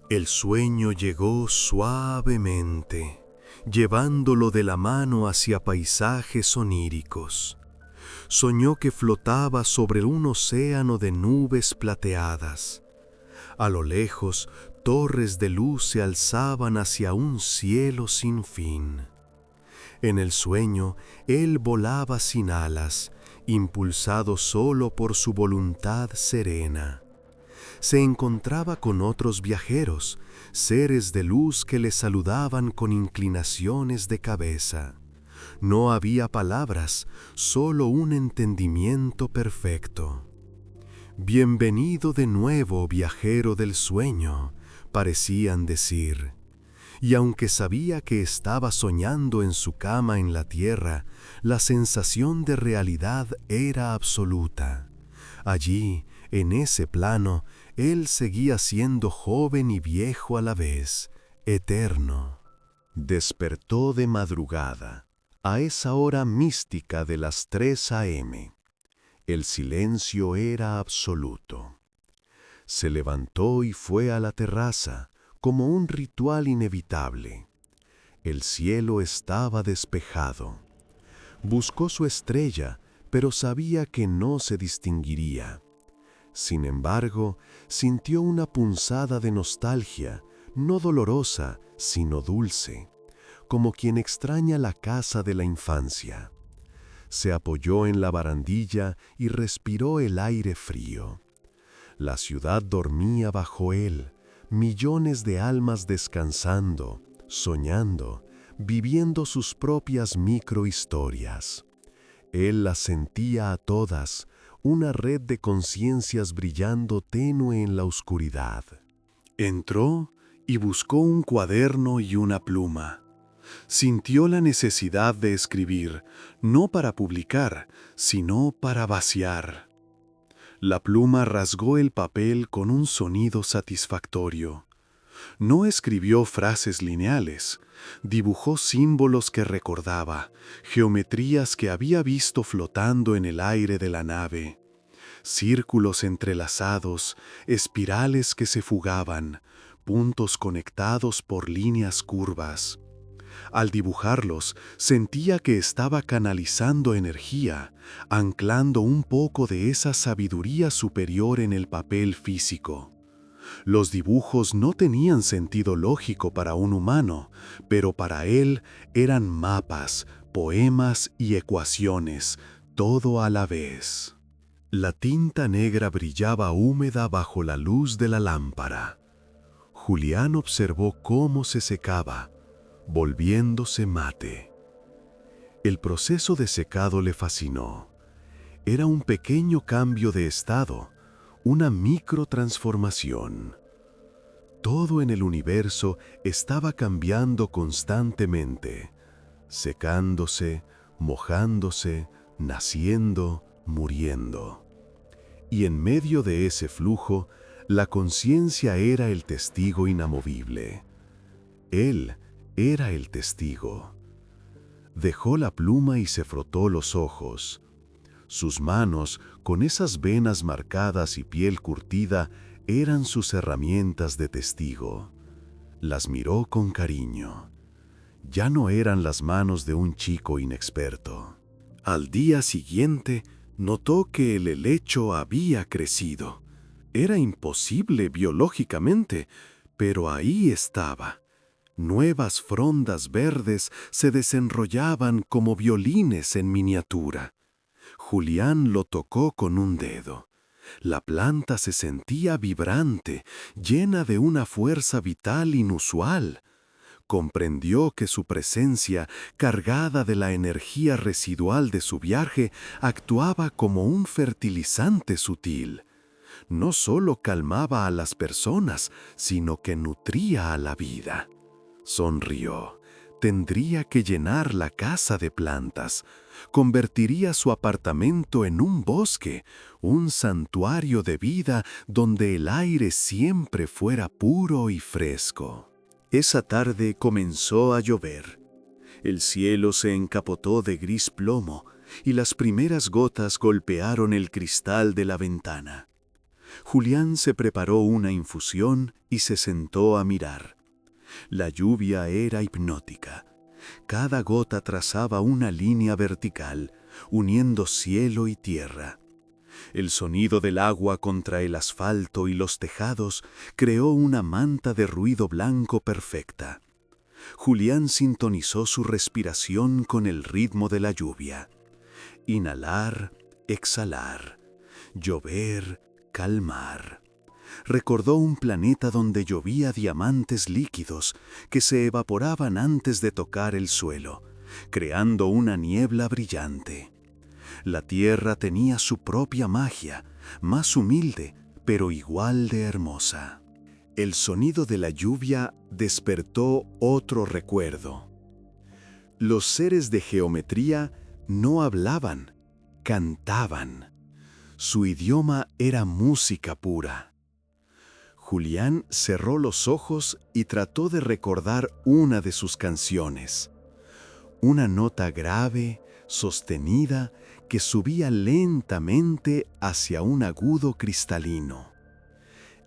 El sueño llegó suavemente, llevándolo de la mano hacia paisajes oníricos. Soñó que flotaba sobre un océano de nubes plateadas. A lo lejos, torres de luz se alzaban hacia un cielo sin fin. En el sueño, él volaba sin alas, impulsado solo por su voluntad serena. se encontraba con otros viajeros, seres de luz que le saludaban con inclinaciones de cabeza. No había palabras, solo un entendimiento perfecto. «Bienvenido de nuevo, viajero del sueño», parecían decir. Y aunque sabía que estaba soñando en su cama en la tierra, la sensación de realidad era absoluta. Allí, en ese plano, él seguía siendo joven y viejo a la vez, eterno. Despertó de madrugada, a esa hora mística de las 3 a.m. El silencio era absoluto. Se levantó y fue a la terraza, como un ritual inevitable. El cielo estaba despejado. Buscó su estrella, pero sabía que no se distinguiría. Sin embargo, sintió una punzada de nostalgia, no dolorosa, sino dulce, como quien extraña la casa de la infancia. Se apoyó en la barandilla y respiró el aire frío. La ciudad dormía bajo él, millones de almas descansando, soñando, viviendo sus propias microhistorias. Él las sentía a todas, una red de conciencias brillando tenue en la oscuridad. Entró y buscó un cuaderno y una pluma. Sintió la necesidad de escribir, no para publicar, sino para vaciar. La pluma rasgó el papel con un sonido satisfactorio. No escribió frases lineales, dibujó símbolos que recordaba, geometrías que había visto flotando en el aire de la nave, círculos entrelazados, espirales que se fugaban, puntos conectados por líneas curvas. Al dibujarlos, sentía que estaba canalizando energía, anclando un poco de esa sabiduría superior en el papel físico. Los dibujos no tenían sentido lógico para un humano, pero para él eran mapas, poemas y ecuaciones, todo a la vez. La tinta negra brillaba húmeda bajo la luz de la lámpara. Julián observó cómo se secaba, volviéndose mate. El proceso de secado le fascinó. Era un pequeño cambio de estado, una microtransformación. Todo en el universo estaba cambiando constantemente, secándose, mojándose, naciendo, muriendo. Y en medio de ese flujo, la conciencia era el testigo inamovible. Él era el testigo. Dejó la pluma y se frotó los ojos. Sus manos, con esas venas marcadas y piel curtida, eran sus herramientas de testigo. Las miró con cariño. Ya no eran las manos de un chico inexperto. Al día siguiente, notó que el helecho había crecido. Era imposible biológicamente, pero ahí estaba. Nuevas frondas verdes se desenrollaban como violines en miniatura. Julián lo tocó con un dedo. La planta se sentía vibrante, llena de una fuerza vital inusual. Comprendió que su presencia, cargada de la energía residual de su viaje, actuaba como un fertilizante sutil. No solo calmaba a las personas, sino que nutría a la vida. Sonrió. Tendría que llenar la casa de plantas. Convertiría su apartamento en un bosque, un santuario de vida donde el aire siempre fuera puro y fresco. Esa tarde comenzó a llover. El cielo se encapotó de gris plomo y las primeras gotas golpearon el cristal de la ventana. Julián se preparó una infusión y se sentó a mirar. La lluvia era hipnótica. Cada gota trazaba una línea vertical, uniendo cielo y tierra. El sonido del agua contra el asfalto y los tejados creó una manta de ruido blanco perfecta. Julián sintonizó su respiración con el ritmo de la lluvia. Inhalar, exhalar, llover, calmar. Recordó un planeta donde llovía diamantes líquidos que se evaporaban antes de tocar el suelo, creando una niebla brillante. La Tierra tenía su propia magia, más humilde, pero igual de hermosa. El sonido de la lluvia despertó otro recuerdo. Los seres de geometría no hablaban, cantaban. Su idioma era música pura. Julián cerró los ojos y trató de recordar una de sus canciones. Una nota grave, sostenida, que subía lentamente hacia un agudo cristalino.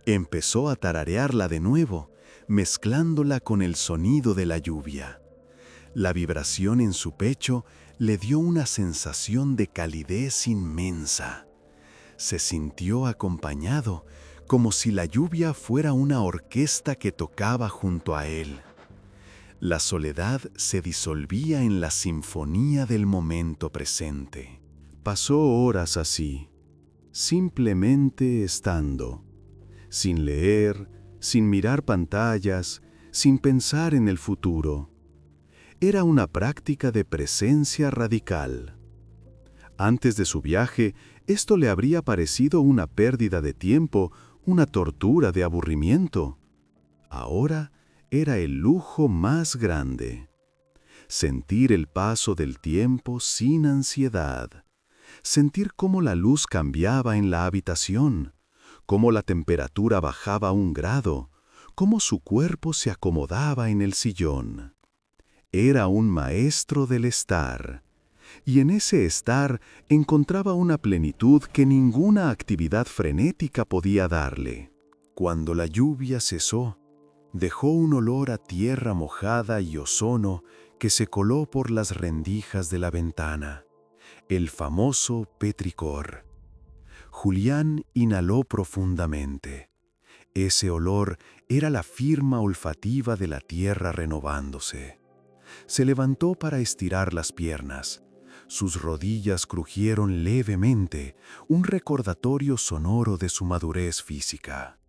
Empezó a tararearla de nuevo, mezclándola con el sonido de la lluvia. La vibración en su pecho le dio una sensación de calidez inmensa. Se sintió acompañado, como si la lluvia fuera una orquesta que tocaba junto a él. La soledad se disolvía en la sinfonía del momento presente. Pasó horas así, simplemente estando, sin leer, sin mirar pantallas, sin pensar en el futuro. Era una práctica de presencia radical. Antes de su viaje, esto le habría parecido una pérdida de tiempo, una tortura de aburrimiento. Ahora era el lujo más grande. Sentir el paso del tiempo sin ansiedad. Sentir cómo la luz cambiaba en la habitación, cómo la temperatura bajaba 1 grado, cómo su cuerpo se acomodaba en el sillón. Era un maestro del estar, y en ese estar encontraba una plenitud que ninguna actividad frenética podía darle. Cuando la lluvia cesó, dejó un olor a tierra mojada y ozono que se coló por las rendijas de la ventana, el famoso petricor. Julián inhaló profundamente. Ese olor era la firma olfativa de la tierra renovándose. Se levantó para estirar las piernas. Sus rodillas crujieron levemente, un recordatorio sonoro de su madurez física.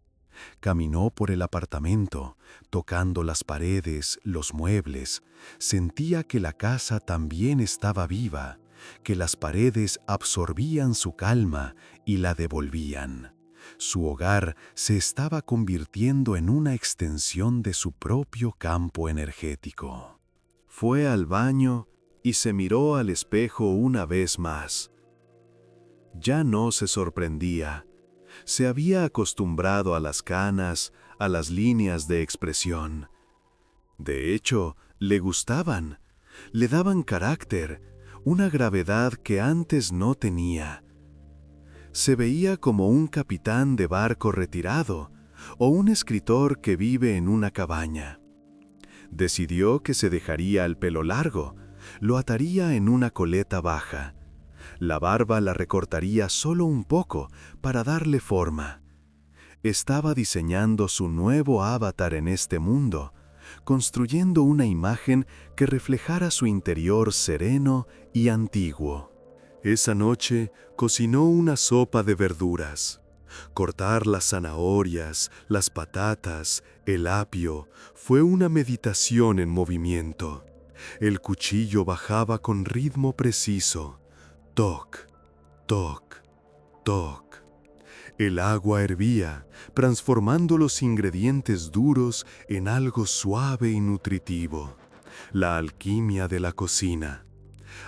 Caminó por el apartamento, tocando las paredes, los muebles. Sentía que la casa también estaba viva, que las paredes absorbían su calma y la devolvían. Su hogar se estaba convirtiendo en una extensión de su propio campo energético. Fue al baño y se miró al espejo una vez más. Ya no se sorprendía. Se había acostumbrado a las canas, a las líneas de expresión. De hecho, le gustaban, le daban carácter, una gravedad que antes no tenía. Se veía como un capitán de barco retirado o un escritor que vive en una cabaña. Decidió que se dejaría el pelo largo, lo ataría en una coleta baja. La barba la recortaría solo un poco para darle forma. Estaba diseñando su nuevo avatar en este mundo, construyendo una imagen que reflejara su interior sereno y antiguo. Esa noche cocinó una sopa de verduras. Cortar las zanahorias, las patatas, el apio, fue una meditación en movimiento. El cuchillo bajaba con ritmo preciso. Toc, toc, toc. El agua hervía, transformando los ingredientes duros en algo suave y nutritivo. La alquimia de la cocina.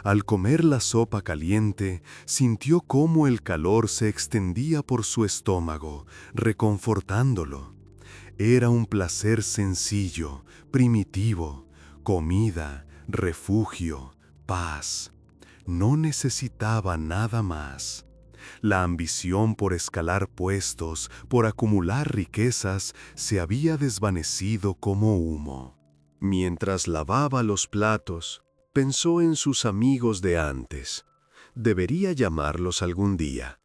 Al comer la sopa caliente, sintió cómo el calor se extendía por su estómago, reconfortándolo. Era un placer sencillo, primitivo, comida, refugio, paz. No necesitaba nada más. La ambición por escalar puestos, por acumular riquezas, se había desvanecido como humo. Mientras lavaba los platos, pensó en sus amigos de antes. Debería llamarlos algún día.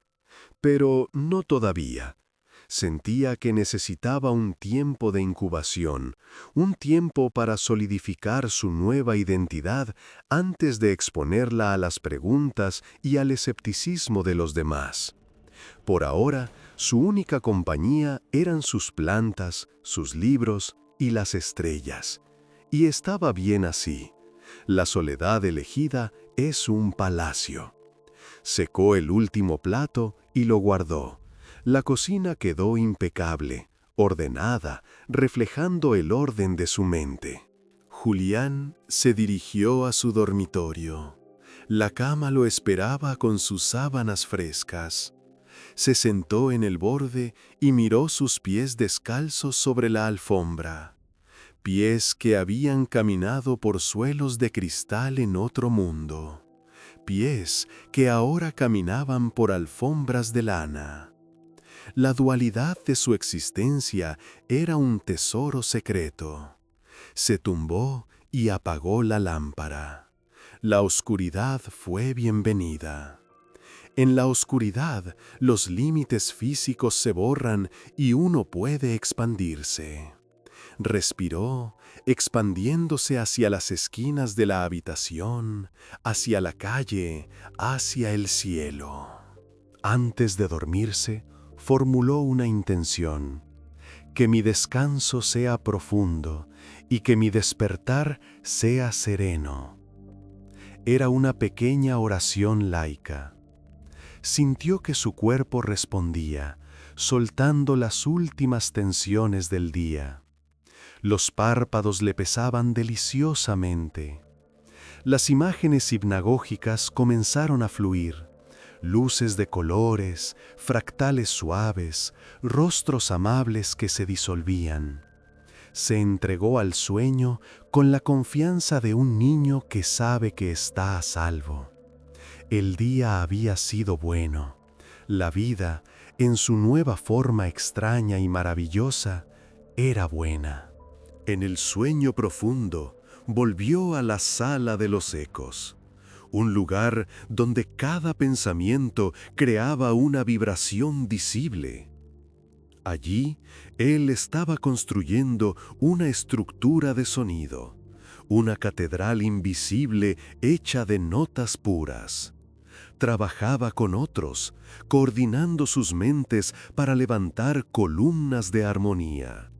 Pero no todavía. Sentía que necesitaba un tiempo de incubación, un tiempo para solidificar su nueva identidad antes de exponerla a las preguntas y al escepticismo de los demás. Por ahora, Su única compañía eran sus plantas, sus libros y las estrellas. Y estaba bien así. La soledad elegida es un palacio. Secó el último plato y lo guardó. La cocina quedó impecable, ordenada, reflejando el orden de su mente. Julián se dirigió a su dormitorio. La cama lo esperaba con sus sábanas frescas. Se sentó en el borde y miró sus pies descalzos sobre la alfombra. Pies que habían caminado por suelos de cristal en otro mundo. Pies que ahora caminaban por alfombras de lana. La dualidad de su existencia era un tesoro secreto. Se tumbó y apagó la lámpara. La oscuridad fue bienvenida. En la oscuridad, los límites físicos se borran y uno puede expandirse. Respiró, expandiéndose hacia las esquinas de la habitación, hacia la calle, hacia el cielo. Antes de dormirse, formuló una intención: que mi descanso sea profundo y que mi despertar sea sereno. Era una pequeña oración laica. Sintió que su cuerpo respondía, soltando las últimas tensiones del día. Los párpados le pesaban deliciosamente. Las imágenes hipnagógicas comenzaron a fluir. Luces de colores, fractales suaves, rostros amables que se disolvían. Se entregó al sueño con la confianza de un niño que sabe que está a salvo. El día había sido bueno. La vida, en su nueva forma extraña y maravillosa, era buena. En el sueño profundo, volvió a la sala de los ecos, un lugar donde cada pensamiento creaba una vibración visible. Allí, él estaba construyendo una estructura de sonido, una catedral invisible hecha de notas puras. Trabajaba con otros, coordinando sus mentes para levantar columnas de armonía.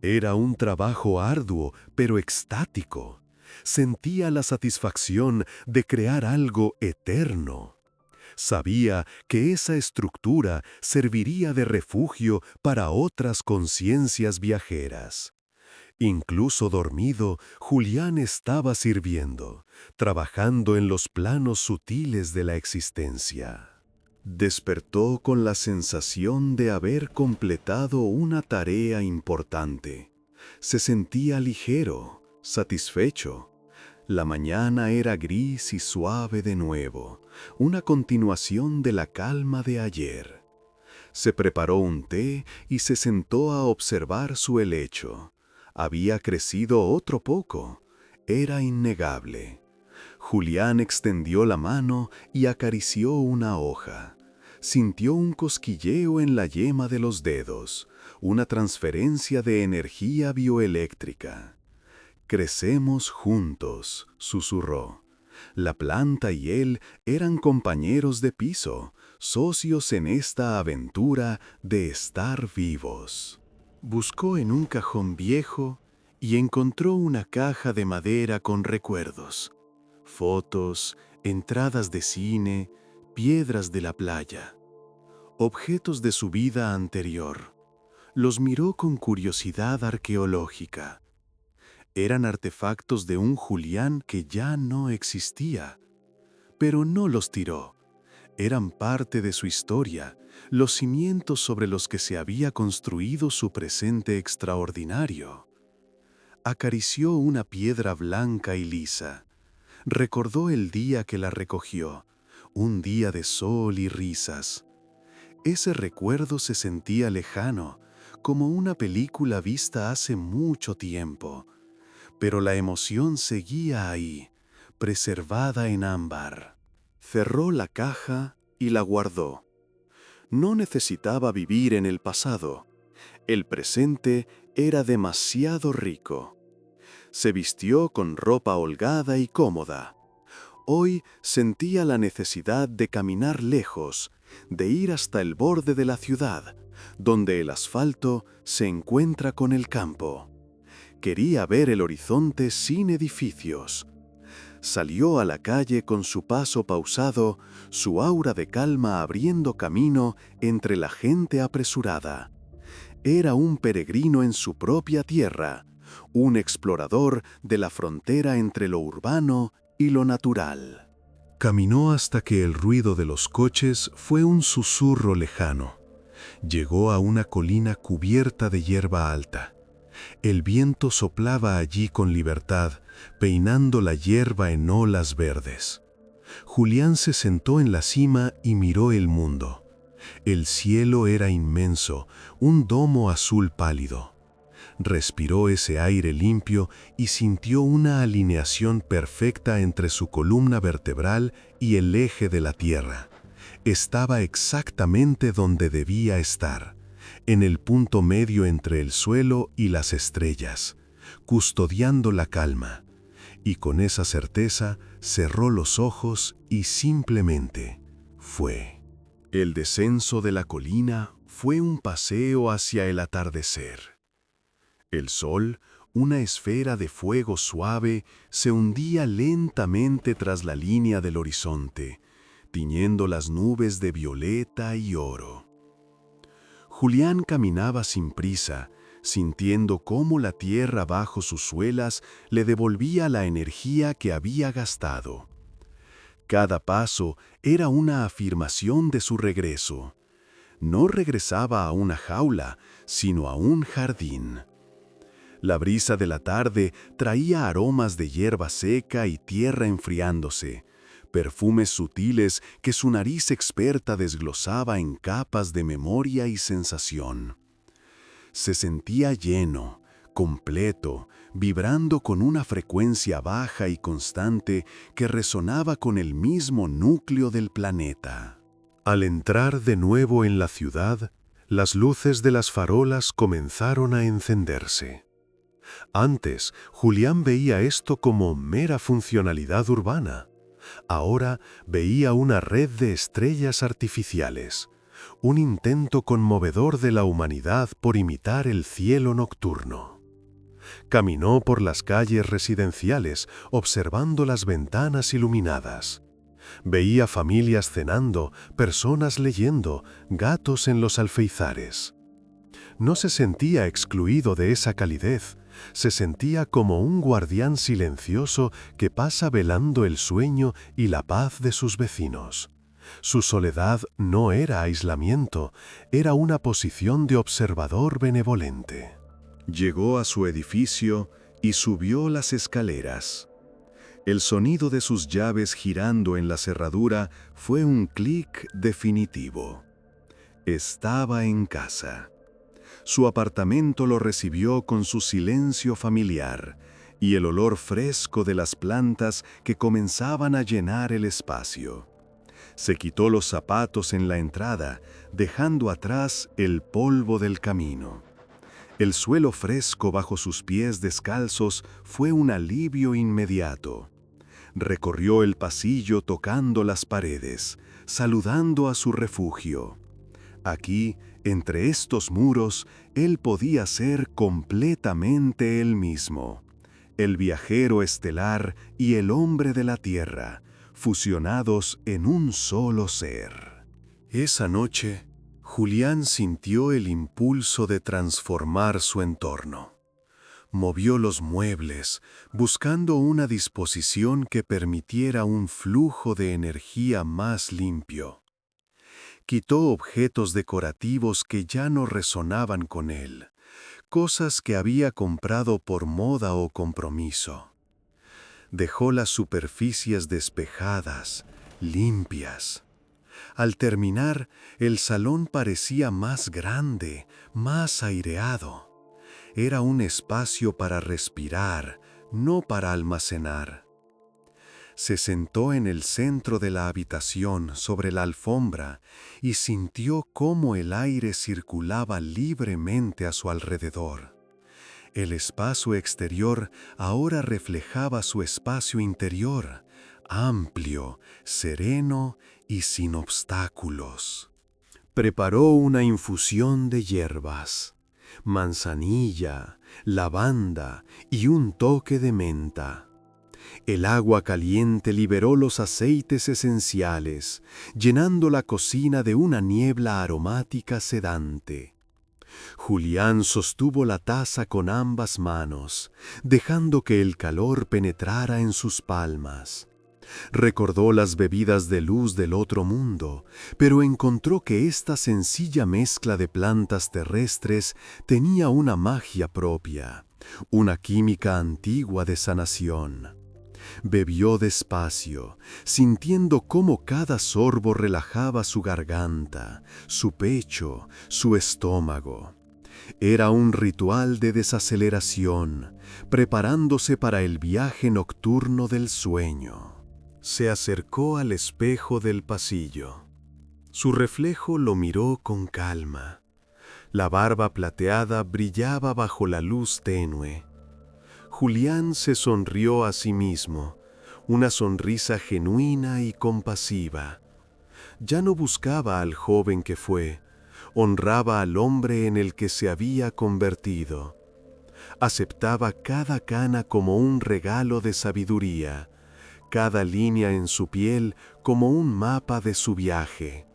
Era un trabajo arduo, pero extático. Sentía la satisfacción de crear algo eterno. Sabía que esa estructura serviría de refugio para otras conciencias viajeras. Incluso dormido, Julián estaba sirviendo, trabajando en los planos sutiles de la existencia. Despertó con la sensación de haber completado una tarea importante. Se sentía ligero, satisfecho. La mañana era gris y suave de nuevo, una continuación de la calma de ayer. Se preparó un té y se sentó a observar su helecho. Había crecido otro poco. Era innegable. Julián extendió la mano y acarició una hoja. Sintió un cosquilleo en la yema de los dedos, una transferencia de energía bioeléctrica. «Crecemos juntos», susurró. La planta y él eran compañeros de piso, socios en esta aventura de estar vivos. Buscó en un cajón viejo y encontró una caja de madera con recuerdos. Fotos, entradas de cine, piedras de la playa. Objetos de su vida anterior. Los miró con curiosidad arqueológica. Eran artefactos de un Julián que ya no existía. Pero no los tiró. Eran parte de su historia, los cimientos sobre los que se había construido su presente extraordinario. Acarició una piedra blanca y lisa. Recordó el día que la recogió, un día de sol y risas. Ese recuerdo se sentía lejano, como una película vista hace mucho tiempo, pero la emoción seguía ahí, preservada en ámbar. Cerró la caja y la guardó. No necesitaba vivir en el pasado. El presente era demasiado rico. Se vistió con ropa holgada y cómoda. Hoy sentía la necesidad de caminar lejos, de ir hasta el borde de la ciudad, donde el asfalto se encuentra con el campo. Quería ver el horizonte sin edificios. Salió a la calle con su paso pausado, su aura de calma abriendo camino entre la gente apresurada. Era un peregrino en su propia tierra, un explorador de la frontera entre lo urbano y lo natural. Caminó hasta que el ruido de los coches fue un susurro lejano. Llegó a una colina cubierta de hierba alta. El viento soplaba allí con libertad, peinando la hierba en olas verdes. Julián se sentó en la cima y miró el mundo. El cielo era inmenso, un domo azul pálido. Respiró ese aire limpio y sintió una alineación perfecta entre su columna vertebral y el eje de la tierra. Estaba exactamente donde debía estar, en el punto medio entre el suelo y las estrellas, custodiando la calma. Y con esa certeza cerró los ojos y simplemente fue. El descenso de la colina fue un paseo hacia el atardecer. El sol, una esfera de fuego suave, se hundía lentamente tras la línea del horizonte, tiñendo las nubes de violeta y oro. Julián caminaba sin prisa, sintiendo cómo la tierra bajo sus suelas le devolvía la energía que había gastado. Cada paso era una afirmación de su regreso. No regresaba a una jaula, sino a un jardín. La brisa de la tarde traía aromas de hierba seca y tierra enfriándose, perfumes sutiles que su nariz experta desglosaba en capas de memoria y sensación. Se sentía lleno, completo, vibrando con una frecuencia baja y constante que resonaba con el mismo núcleo del planeta. Al entrar de nuevo en la ciudad, las luces de las farolas comenzaron a encenderse. Antes, Julián veía esto como mera funcionalidad urbana. Ahora veía una red de estrellas artificiales, un intento conmovedor de la humanidad por imitar el cielo nocturno. Caminó por las calles residenciales, observando las ventanas iluminadas. Veía familias cenando, personas leyendo, gatos en los alféizares. No se sentía excluido de esa calidez, se sentía como un guardián silencioso que pasa velando el sueño y la paz de sus vecinos. Su soledad no era aislamiento, era una posición de observador benevolente. Llegó a su edificio y subió las escaleras. El sonido de sus llaves girando en la cerradura fue un clic definitivo. Estaba en casa. Su apartamento lo recibió con su silencio familiar y el olor fresco de las plantas que comenzaban a llenar el espacio. Se quitó los zapatos en la entrada, dejando atrás el polvo del camino. El suelo fresco bajo sus pies descalzos fue un alivio inmediato. Recorrió el pasillo tocando las paredes, saludando a su refugio. Aquí, entre estos muros, él podía ser completamente él mismo, el viajero estelar y el hombre de la tierra, fusionados en un solo ser. Esa noche, Julián sintió el impulso de transformar su entorno. Movió los muebles, buscando una disposición que permitiera un flujo de energía más limpio. Quitó objetos decorativos que ya no resonaban con él, cosas que había comprado por moda o compromiso. Dejó las superficies despejadas, limpias. Al terminar, el salón parecía más grande, más aireado. Era un espacio para respirar, no para almacenar. Se sentó en el centro de la habitación, sobre la alfombra, y sintió cómo el aire circulaba libremente a su alrededor. El espacio exterior ahora reflejaba su espacio interior, amplio, sereno y sin obstáculos. Preparó una infusión de hierbas, manzanilla, lavanda y un toque de menta. El agua caliente liberó los aceites esenciales, llenando la cocina de una niebla aromática sedante. Julián sostuvo la taza con ambas manos, dejando que el calor penetrara en sus palmas. Recordó las bebidas de luz del otro mundo, pero encontró que esta sencilla mezcla de plantas terrestres tenía una magia propia, una química antigua de sanación. Bebió despacio, sintiendo cómo cada sorbo relajaba su garganta, su pecho, su estómago. Era un ritual de desaceleración, preparándose para el viaje nocturno del sueño. Se acercó al espejo del pasillo. Su reflejo lo miró con calma. La barba plateada brillaba bajo la luz tenue. Julián se sonrió a sí mismo, una sonrisa genuina y compasiva. Ya no buscaba al joven que fue, honraba al hombre en el que se había convertido. Aceptaba cada cana como un regalo de sabiduría, cada línea en su piel como un mapa de su viaje.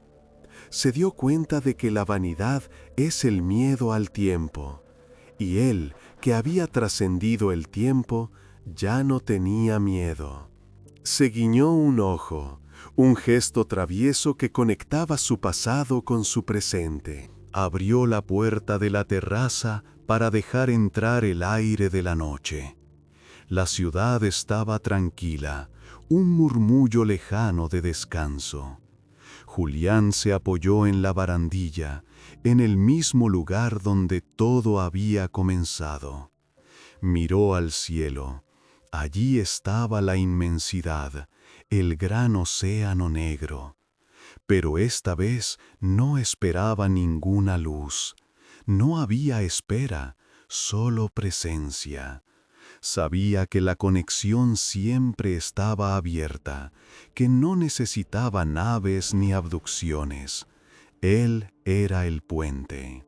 Se dio cuenta de que la vanidad es el miedo al tiempo, y él, que había trascendido el tiempo, ya no tenía miedo. Se guiñó un ojo, un gesto travieso que conectaba su pasado con su presente. Abrió la puerta de la terraza para dejar entrar el aire de la noche. La ciudad estaba tranquila, un murmullo lejano de descanso. Julián se apoyó en la barandilla, en el mismo lugar donde todo había comenzado. Miró al cielo. Allí estaba la inmensidad, el gran océano negro. Pero esta vez no esperaba ninguna luz. No había espera, solo presencia. Sabía que la conexión siempre estaba abierta, que no necesitaba naves ni abducciones. Él era el puente.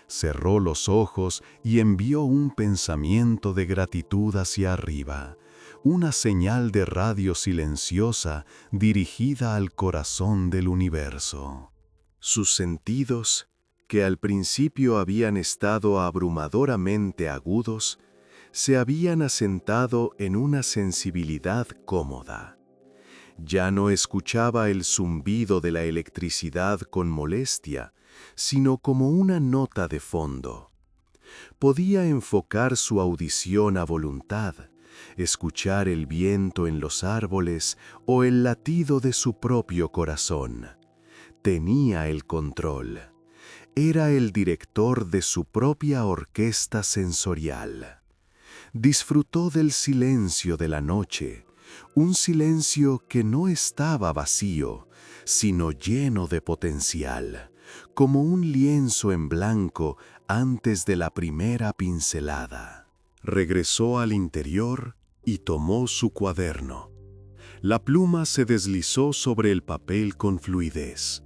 Cerró los ojos y envió un pensamiento de gratitud hacia arriba, una señal de radio silenciosa dirigida al corazón del universo. Sus sentidos, que al principio habían estado abrumadoramente agudos, se habían asentado en una sensibilidad cómoda. Ya no escuchaba el zumbido de la electricidad con molestia, sino como una nota de fondo. Podía enfocar su audición a voluntad, escuchar el viento en los árboles o el latido de su propio corazón. Tenía el control. Era el director de su propia orquesta sensorial. Disfrutó del silencio de la noche, un silencio que no estaba vacío, sino lleno de potencial, como un lienzo en blanco antes de la primera pincelada. Regresó al interior y tomó su cuaderno. La pluma se deslizó sobre el papel con fluidez.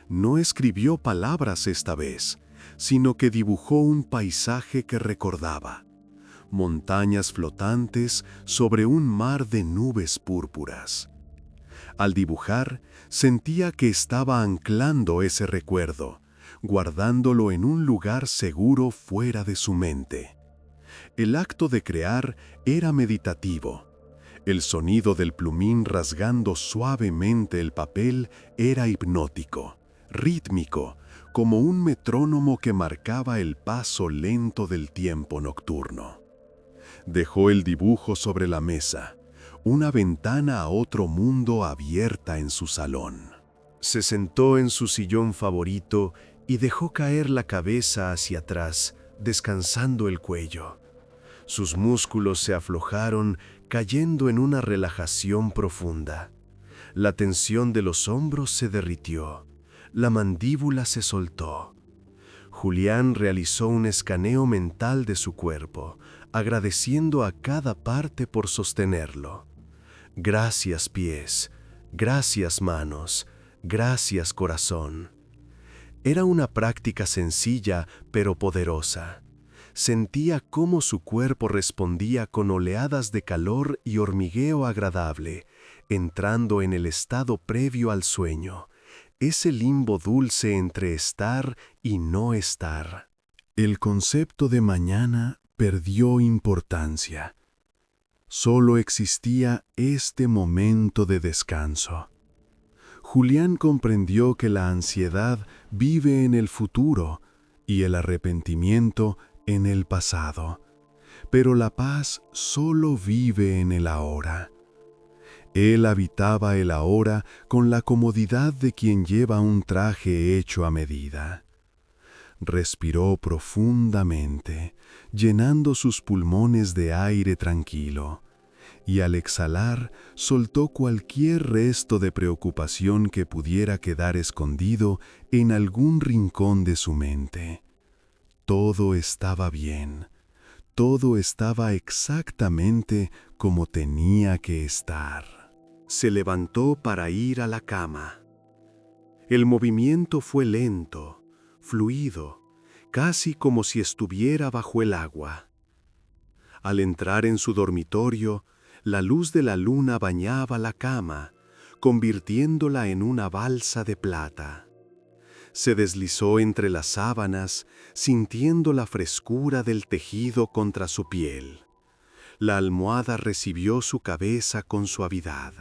No escribió palabras esta vez, sino que dibujó un paisaje que recordaba. Montañas flotantes sobre un mar de nubes púrpuras. Al dibujar, sentía que estaba anclando ese recuerdo, guardándolo en un lugar seguro fuera de su mente. El acto de crear era meditativo. El sonido del plumín rasgando suavemente el papel era hipnótico, rítmico, como un metrónomo que marcaba el paso lento del tiempo nocturno. Dejó el dibujo sobre la mesa, una ventana a otro mundo abierta en su salón. Se sentó en su sillón favorito y dejó caer la cabeza hacia atrás, descansando el cuello. Sus músculos se aflojaron, cayendo en una relajación profunda. La tensión de los hombros se derritió, la mandíbula se soltó. Julián realizó un escaneo mental de su cuerpo, agradeciendo a cada parte por sostenerlo. Gracias pies, gracias manos, gracias corazón. Era una práctica sencilla pero poderosa. Sentía cómo su cuerpo respondía con oleadas de calor y hormigueo agradable, entrando en el estado previo al sueño, ese limbo dulce entre estar y no estar. El concepto de mañana perdió importancia. Solo existía este momento de descanso. Julián comprendió que la ansiedad vive en el futuro y el arrepentimiento en el pasado, pero la paz solo vive en el ahora. Él habitaba el ahora con la comodidad de quien lleva un traje hecho a medida. Respiró profundamente, llenando sus pulmones de aire tranquilo, y al exhalar soltó cualquier resto de preocupación que pudiera quedar escondido en algún rincón de su mente. Todo estaba bien, todo estaba exactamente como tenía que estar. Se levantó para ir a la cama. El movimiento fue lento, fluido, casi como si estuviera bajo el agua. Al entrar en su dormitorio, la luz de la luna bañaba la cama, convirtiéndola en una balsa de plata. Se deslizó entre las sábanas, sintiendo la frescura del tejido contra su piel. La almohada recibió su cabeza con suavidad.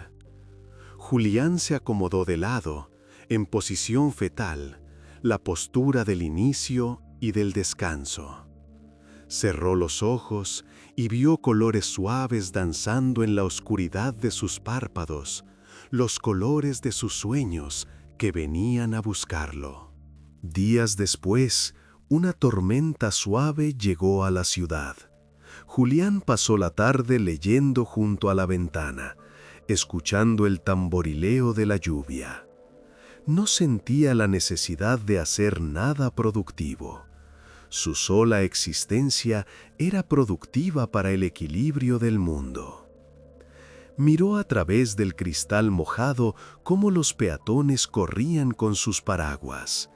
Julián se acomodó de lado, en posición fetal, la postura del inicio y del descanso. Cerró los ojos y vio colores suaves danzando en la oscuridad de sus párpados, los colores de sus sueños que venían a buscarlo. Días después, una tormenta suave llegó a la ciudad. Julián pasó la tarde leyendo junto a la ventana, escuchando el tamborileo de la lluvia. No sentía la necesidad de hacer nada productivo. Su sola existencia era productiva para el equilibrio del mundo. Miró a través del cristal mojado cómo los peatones corrían con sus paraguas.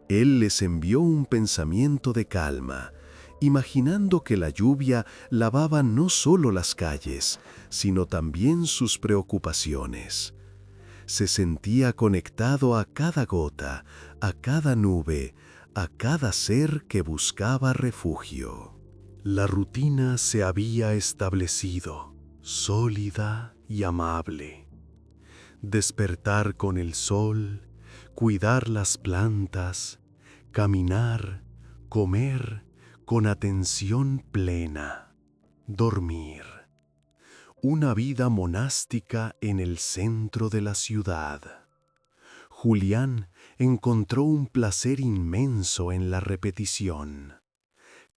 Él les envió un pensamiento de calma, imaginando que la lluvia lavaba no solo las calles, sino también sus preocupaciones. Se sentía conectado a cada gota, a cada nube, a cada ser que buscaba refugio. La rutina se había establecido, sólida y amable. Despertar con el sol, cuidar las plantas, caminar, comer con atención plena, dormir. Una vida monástica en el centro de la ciudad. Julián encontró un placer inmenso en la repetición.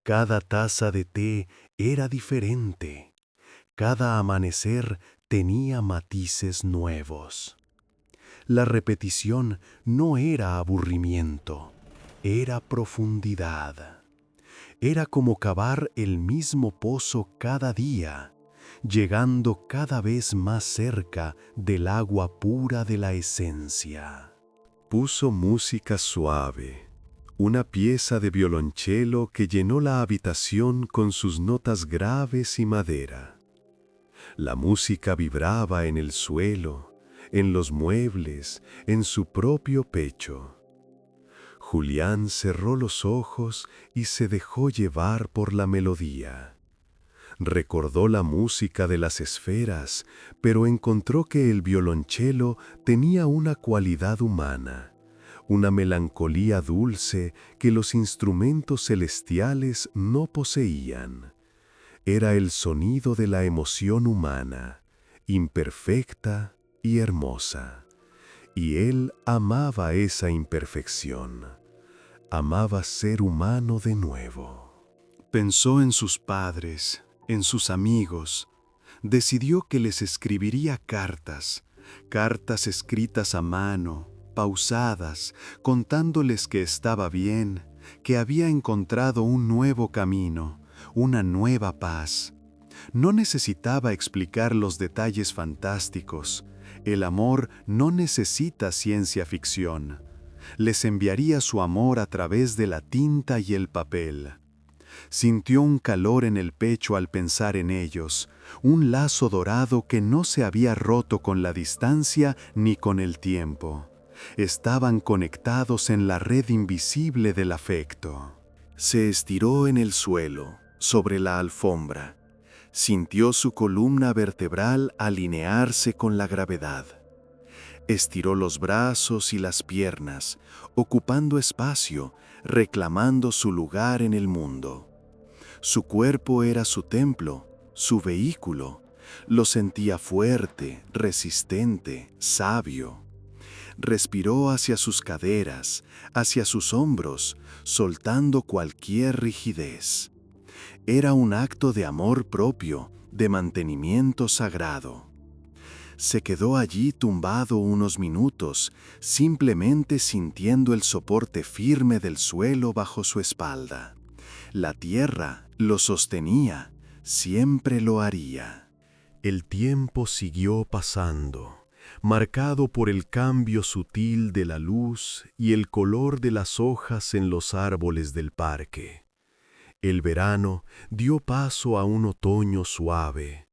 Cada taza de té era diferente. Cada amanecer tenía matices nuevos. La repetición no era aburrimiento, era profundidad. Era como cavar el mismo pozo cada día, llegando cada vez más cerca del agua pura de la esencia. Puso música suave, una pieza de violonchelo que llenó la habitación con sus notas graves y madera. La música vibraba en el suelo, en los muebles, en su propio pecho. Julián cerró los ojos y se dejó llevar por la melodía. Recordó la música de las esferas, pero encontró que el violonchelo tenía una cualidad humana, una melancolía dulce que los instrumentos celestiales no poseían. Era el sonido de la emoción humana, imperfecta y hermosa. Y él amaba esa imperfección. Amaba ser humano de nuevo. Pensó en sus padres, en sus amigos. Decidió que les escribiría cartas escritas a mano, pausadas, contándoles que estaba bien, que había encontrado un nuevo camino, una nueva paz. No necesitaba explicar los detalles fantásticos. El amor no necesita ciencia ficción. Les enviaría su amor a través de la tinta y el papel. Sintió un calor en el pecho al pensar en ellos, un lazo dorado que no se había roto con la distancia ni con el tiempo. Estaban conectados en la red invisible del afecto. Se estiró en el suelo, sobre la alfombra. Sintió su columna vertebral alinearse con la gravedad. Estiró los brazos y las piernas, ocupando espacio, reclamando su lugar en el mundo. Su cuerpo era su templo, su vehículo. Lo sentía fuerte, resistente, sabio. Respiró hacia sus caderas, hacia sus hombros, soltando cualquier rigidez. Era un acto de amor propio, de mantenimiento sagrado. Se quedó allí tumbado unos minutos, simplemente sintiendo el soporte firme del suelo bajo su espalda. La tierra lo sostenía, siempre lo haría. El tiempo siguió pasando, marcado por el cambio sutil de la luz y el color de las hojas en los árboles del parque. El verano dio paso a un otoño suave.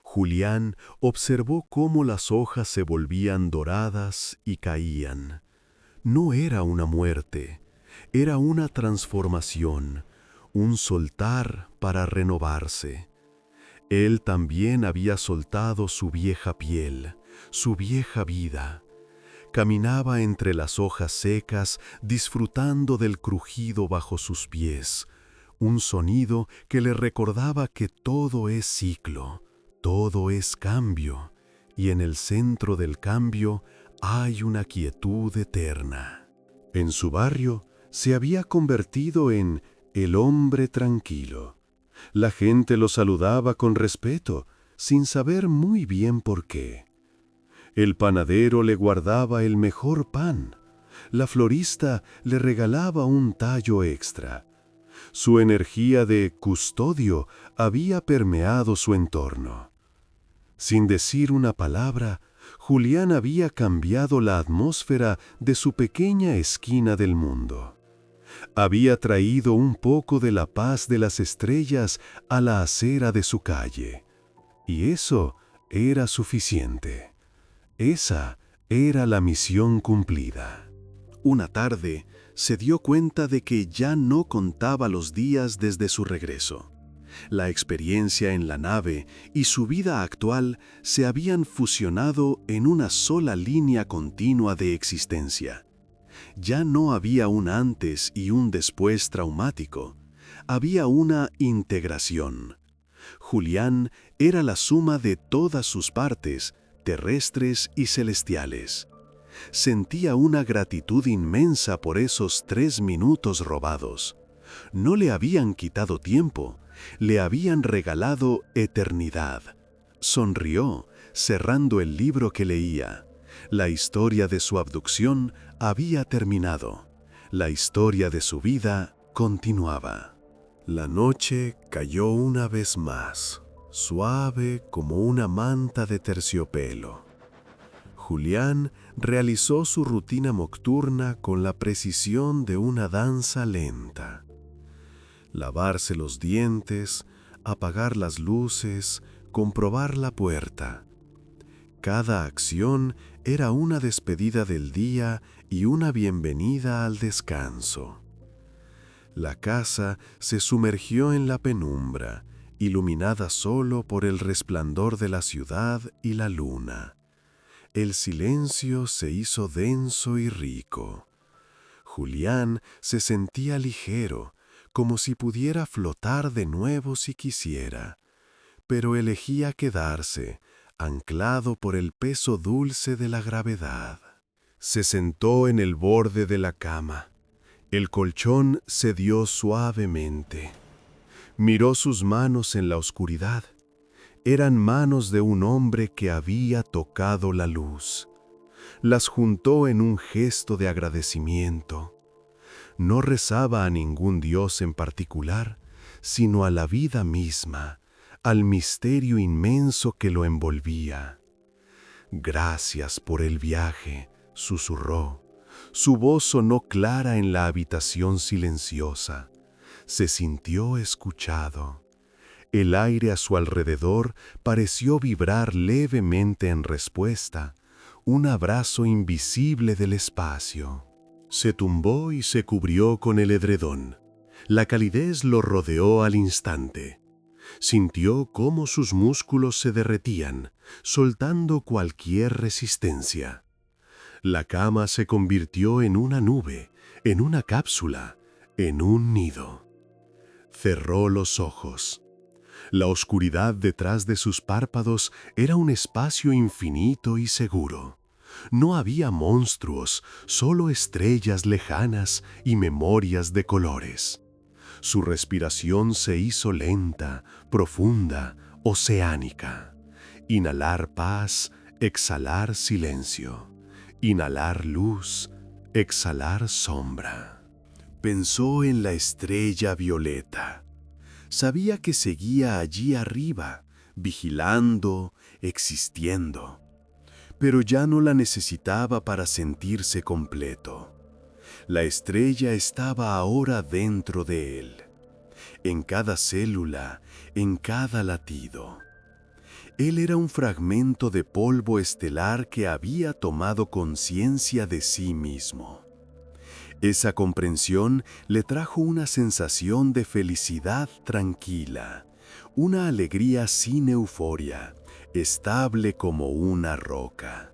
Julián observó cómo las hojas se volvían doradas y caían. No era una muerte, era una transformación, un soltar para renovarse. Él también había soltado su vieja piel, su vieja vida. Caminaba entre las hojas secas, disfrutando del crujido bajo sus pies, un sonido que le recordaba que todo es ciclo, todo es cambio, y en el centro del cambio hay una quietud eterna. En su barrio se había convertido en el hombre tranquilo. La gente lo saludaba con respeto, sin saber muy bien por qué. El panadero le guardaba el mejor pan. La florista le regalaba un tallo extra. Su energía de custodio había permeado su entorno. Sin decir una palabra, Julián había cambiado la atmósfera de su pequeña esquina del mundo. Había traído un poco de la paz de las estrellas a la acera de su calle. Y eso era suficiente. Esa era la misión cumplida. Una tarde, se dio cuenta de que ya no contaba los días desde su regreso. La experiencia en la nave y su vida actual se habían fusionado en una sola línea continua de existencia. Ya no había un antes y un después traumático. Había una integración. Julián era la suma de todas sus partes, terrestres y celestiales. Sentía una gratitud inmensa por esos 3 minutos robados. No le habían quitado tiempo, le habían regalado eternidad. Sonrió, cerrando el libro que leía. La historia de su abducción había terminado. La historia de su vida continuaba. La noche cayó una vez más, suave como una manta de terciopelo. Julián realizó su rutina nocturna con la precisión de una danza lenta. Lavarse los dientes, apagar las luces, comprobar la puerta. Cada acción era una despedida del día y una bienvenida al descanso. La casa se sumergió en la penumbra, iluminada solo por el resplandor de la ciudad y la luna. El silencio se hizo denso y rico. Julián se sentía ligero, como si pudiera flotar de nuevo si quisiera, pero elegía quedarse, anclado por el peso dulce de la gravedad. Se sentó en el borde de la cama. El colchón cedió suavemente. Miró sus manos en la oscuridad. Eran manos de un hombre que había tocado la luz. Las juntó en un gesto de agradecimiento. No rezaba a ningún dios en particular, sino a la vida misma, al misterio inmenso que lo envolvía. «Gracias por el viaje», susurró. Su voz sonó clara en la habitación silenciosa. Se sintió escuchado. El aire a su alrededor pareció vibrar levemente en respuesta, un abrazo invisible del espacio. Se tumbó y se cubrió con el edredón. La calidez lo rodeó al instante. Sintió cómo sus músculos se derretían, soltando cualquier resistencia. La cama se convirtió en una nube, en una cápsula, en un nido. Cerró los ojos. La oscuridad detrás de sus párpados era un espacio infinito y seguro. No había monstruos, solo estrellas lejanas y memorias de colores. Su respiración se hizo lenta, profunda, oceánica. Inhalar paz, exhalar silencio. Inhalar luz, exhalar sombra. Pensó en la estrella violeta. Sabía que seguía allí arriba, vigilando, existiendo. Pero ya no la necesitaba para sentirse completo. La estrella estaba ahora dentro de él, en cada célula, en cada latido. Él era un fragmento de polvo estelar que había tomado conciencia de sí mismo. Esa comprensión le trajo una sensación de felicidad tranquila, una alegría sin euforia, estable como una roca.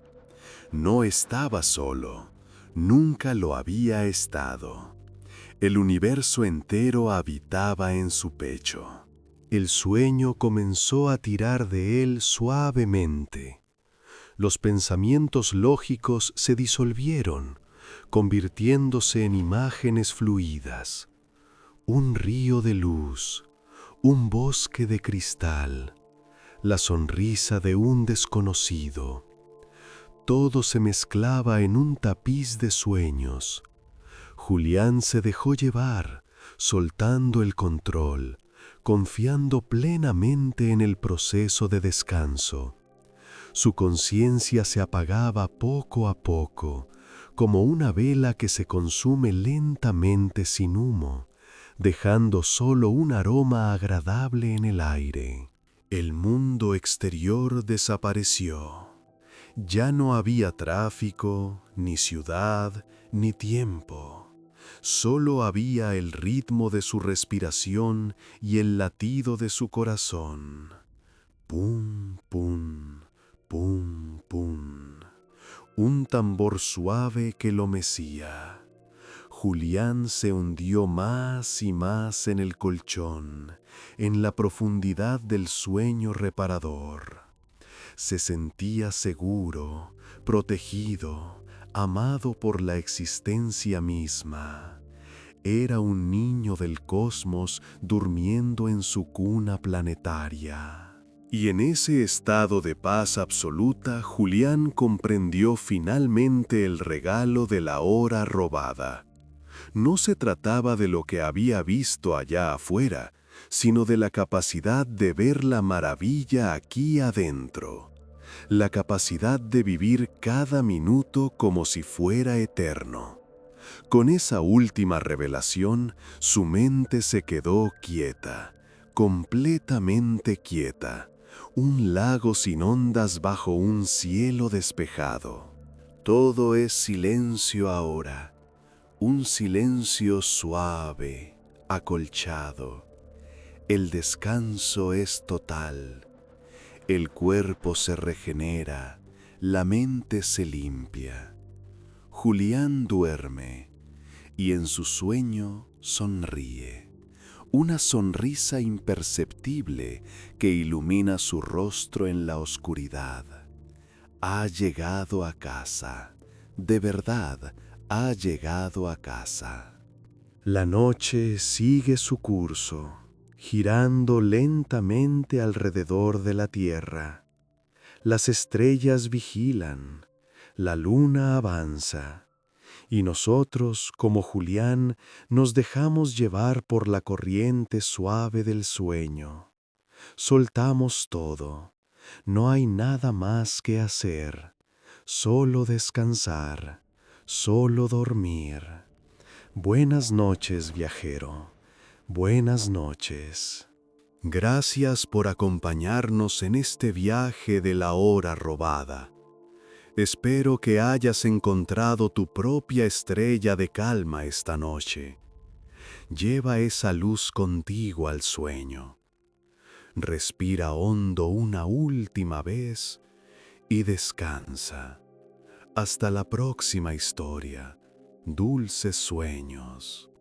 No estaba solo, nunca lo había estado. El universo entero habitaba en su pecho. El sueño comenzó a tirar de él suavemente. Los pensamientos lógicos se disolvieron, convirtiéndose en imágenes fluidas. Un río de luz, un bosque de cristal, la sonrisa de un desconocido. Todo se mezclaba en un tapiz de sueños. Julián se dejó llevar, soltando el control, confiando plenamente en el proceso de descanso. Su conciencia se apagaba poco a poco, como una vela que se consume lentamente sin humo, dejando solo un aroma agradable en el aire. El mundo exterior desapareció. Ya no había tráfico, ni ciudad, ni tiempo. Solo había el ritmo de su respiración y el latido de su corazón. Pum, pum, pum, pum. Un tambor suave que lo mecía. Julián se hundió más y más en el colchón, en la profundidad del sueño reparador. Se sentía seguro, protegido, amado por la existencia misma. Era un niño del cosmos durmiendo en su cuna planetaria. Y en ese estado de paz absoluta, Julián comprendió finalmente el regalo de la hora robada. No se trataba de lo que había visto allá afuera, sino de la capacidad de ver la maravilla aquí adentro. La capacidad de vivir cada minuto como si fuera eterno. Con esa última revelación, su mente se quedó quieta, completamente quieta. Un lago sin ondas bajo un cielo despejado. Todo es silencio ahora, un silencio suave, acolchado. El descanso es total. El cuerpo se regenera, la mente se limpia. Julián duerme y en su sueño sonríe. Una sonrisa imperceptible que ilumina su rostro en la oscuridad. Ha llegado a casa, de verdad ha llegado a casa. La noche sigue su curso, girando lentamente alrededor de la tierra. Las estrellas vigilan, la luna avanza. Y nosotros, como Julián, nos dejamos llevar por la corriente suave del sueño. Soltamos todo. No hay nada más que hacer. Solo descansar. Solo dormir. Buenas noches, viajero. Buenas noches. Gracias por acompañarnos en este viaje de la hora robada. Espero que hayas encontrado tu propia estrella de calma esta noche. Lleva esa luz contigo al sueño. Respira hondo una última vez y descansa. Hasta la próxima historia. Dulces sueños.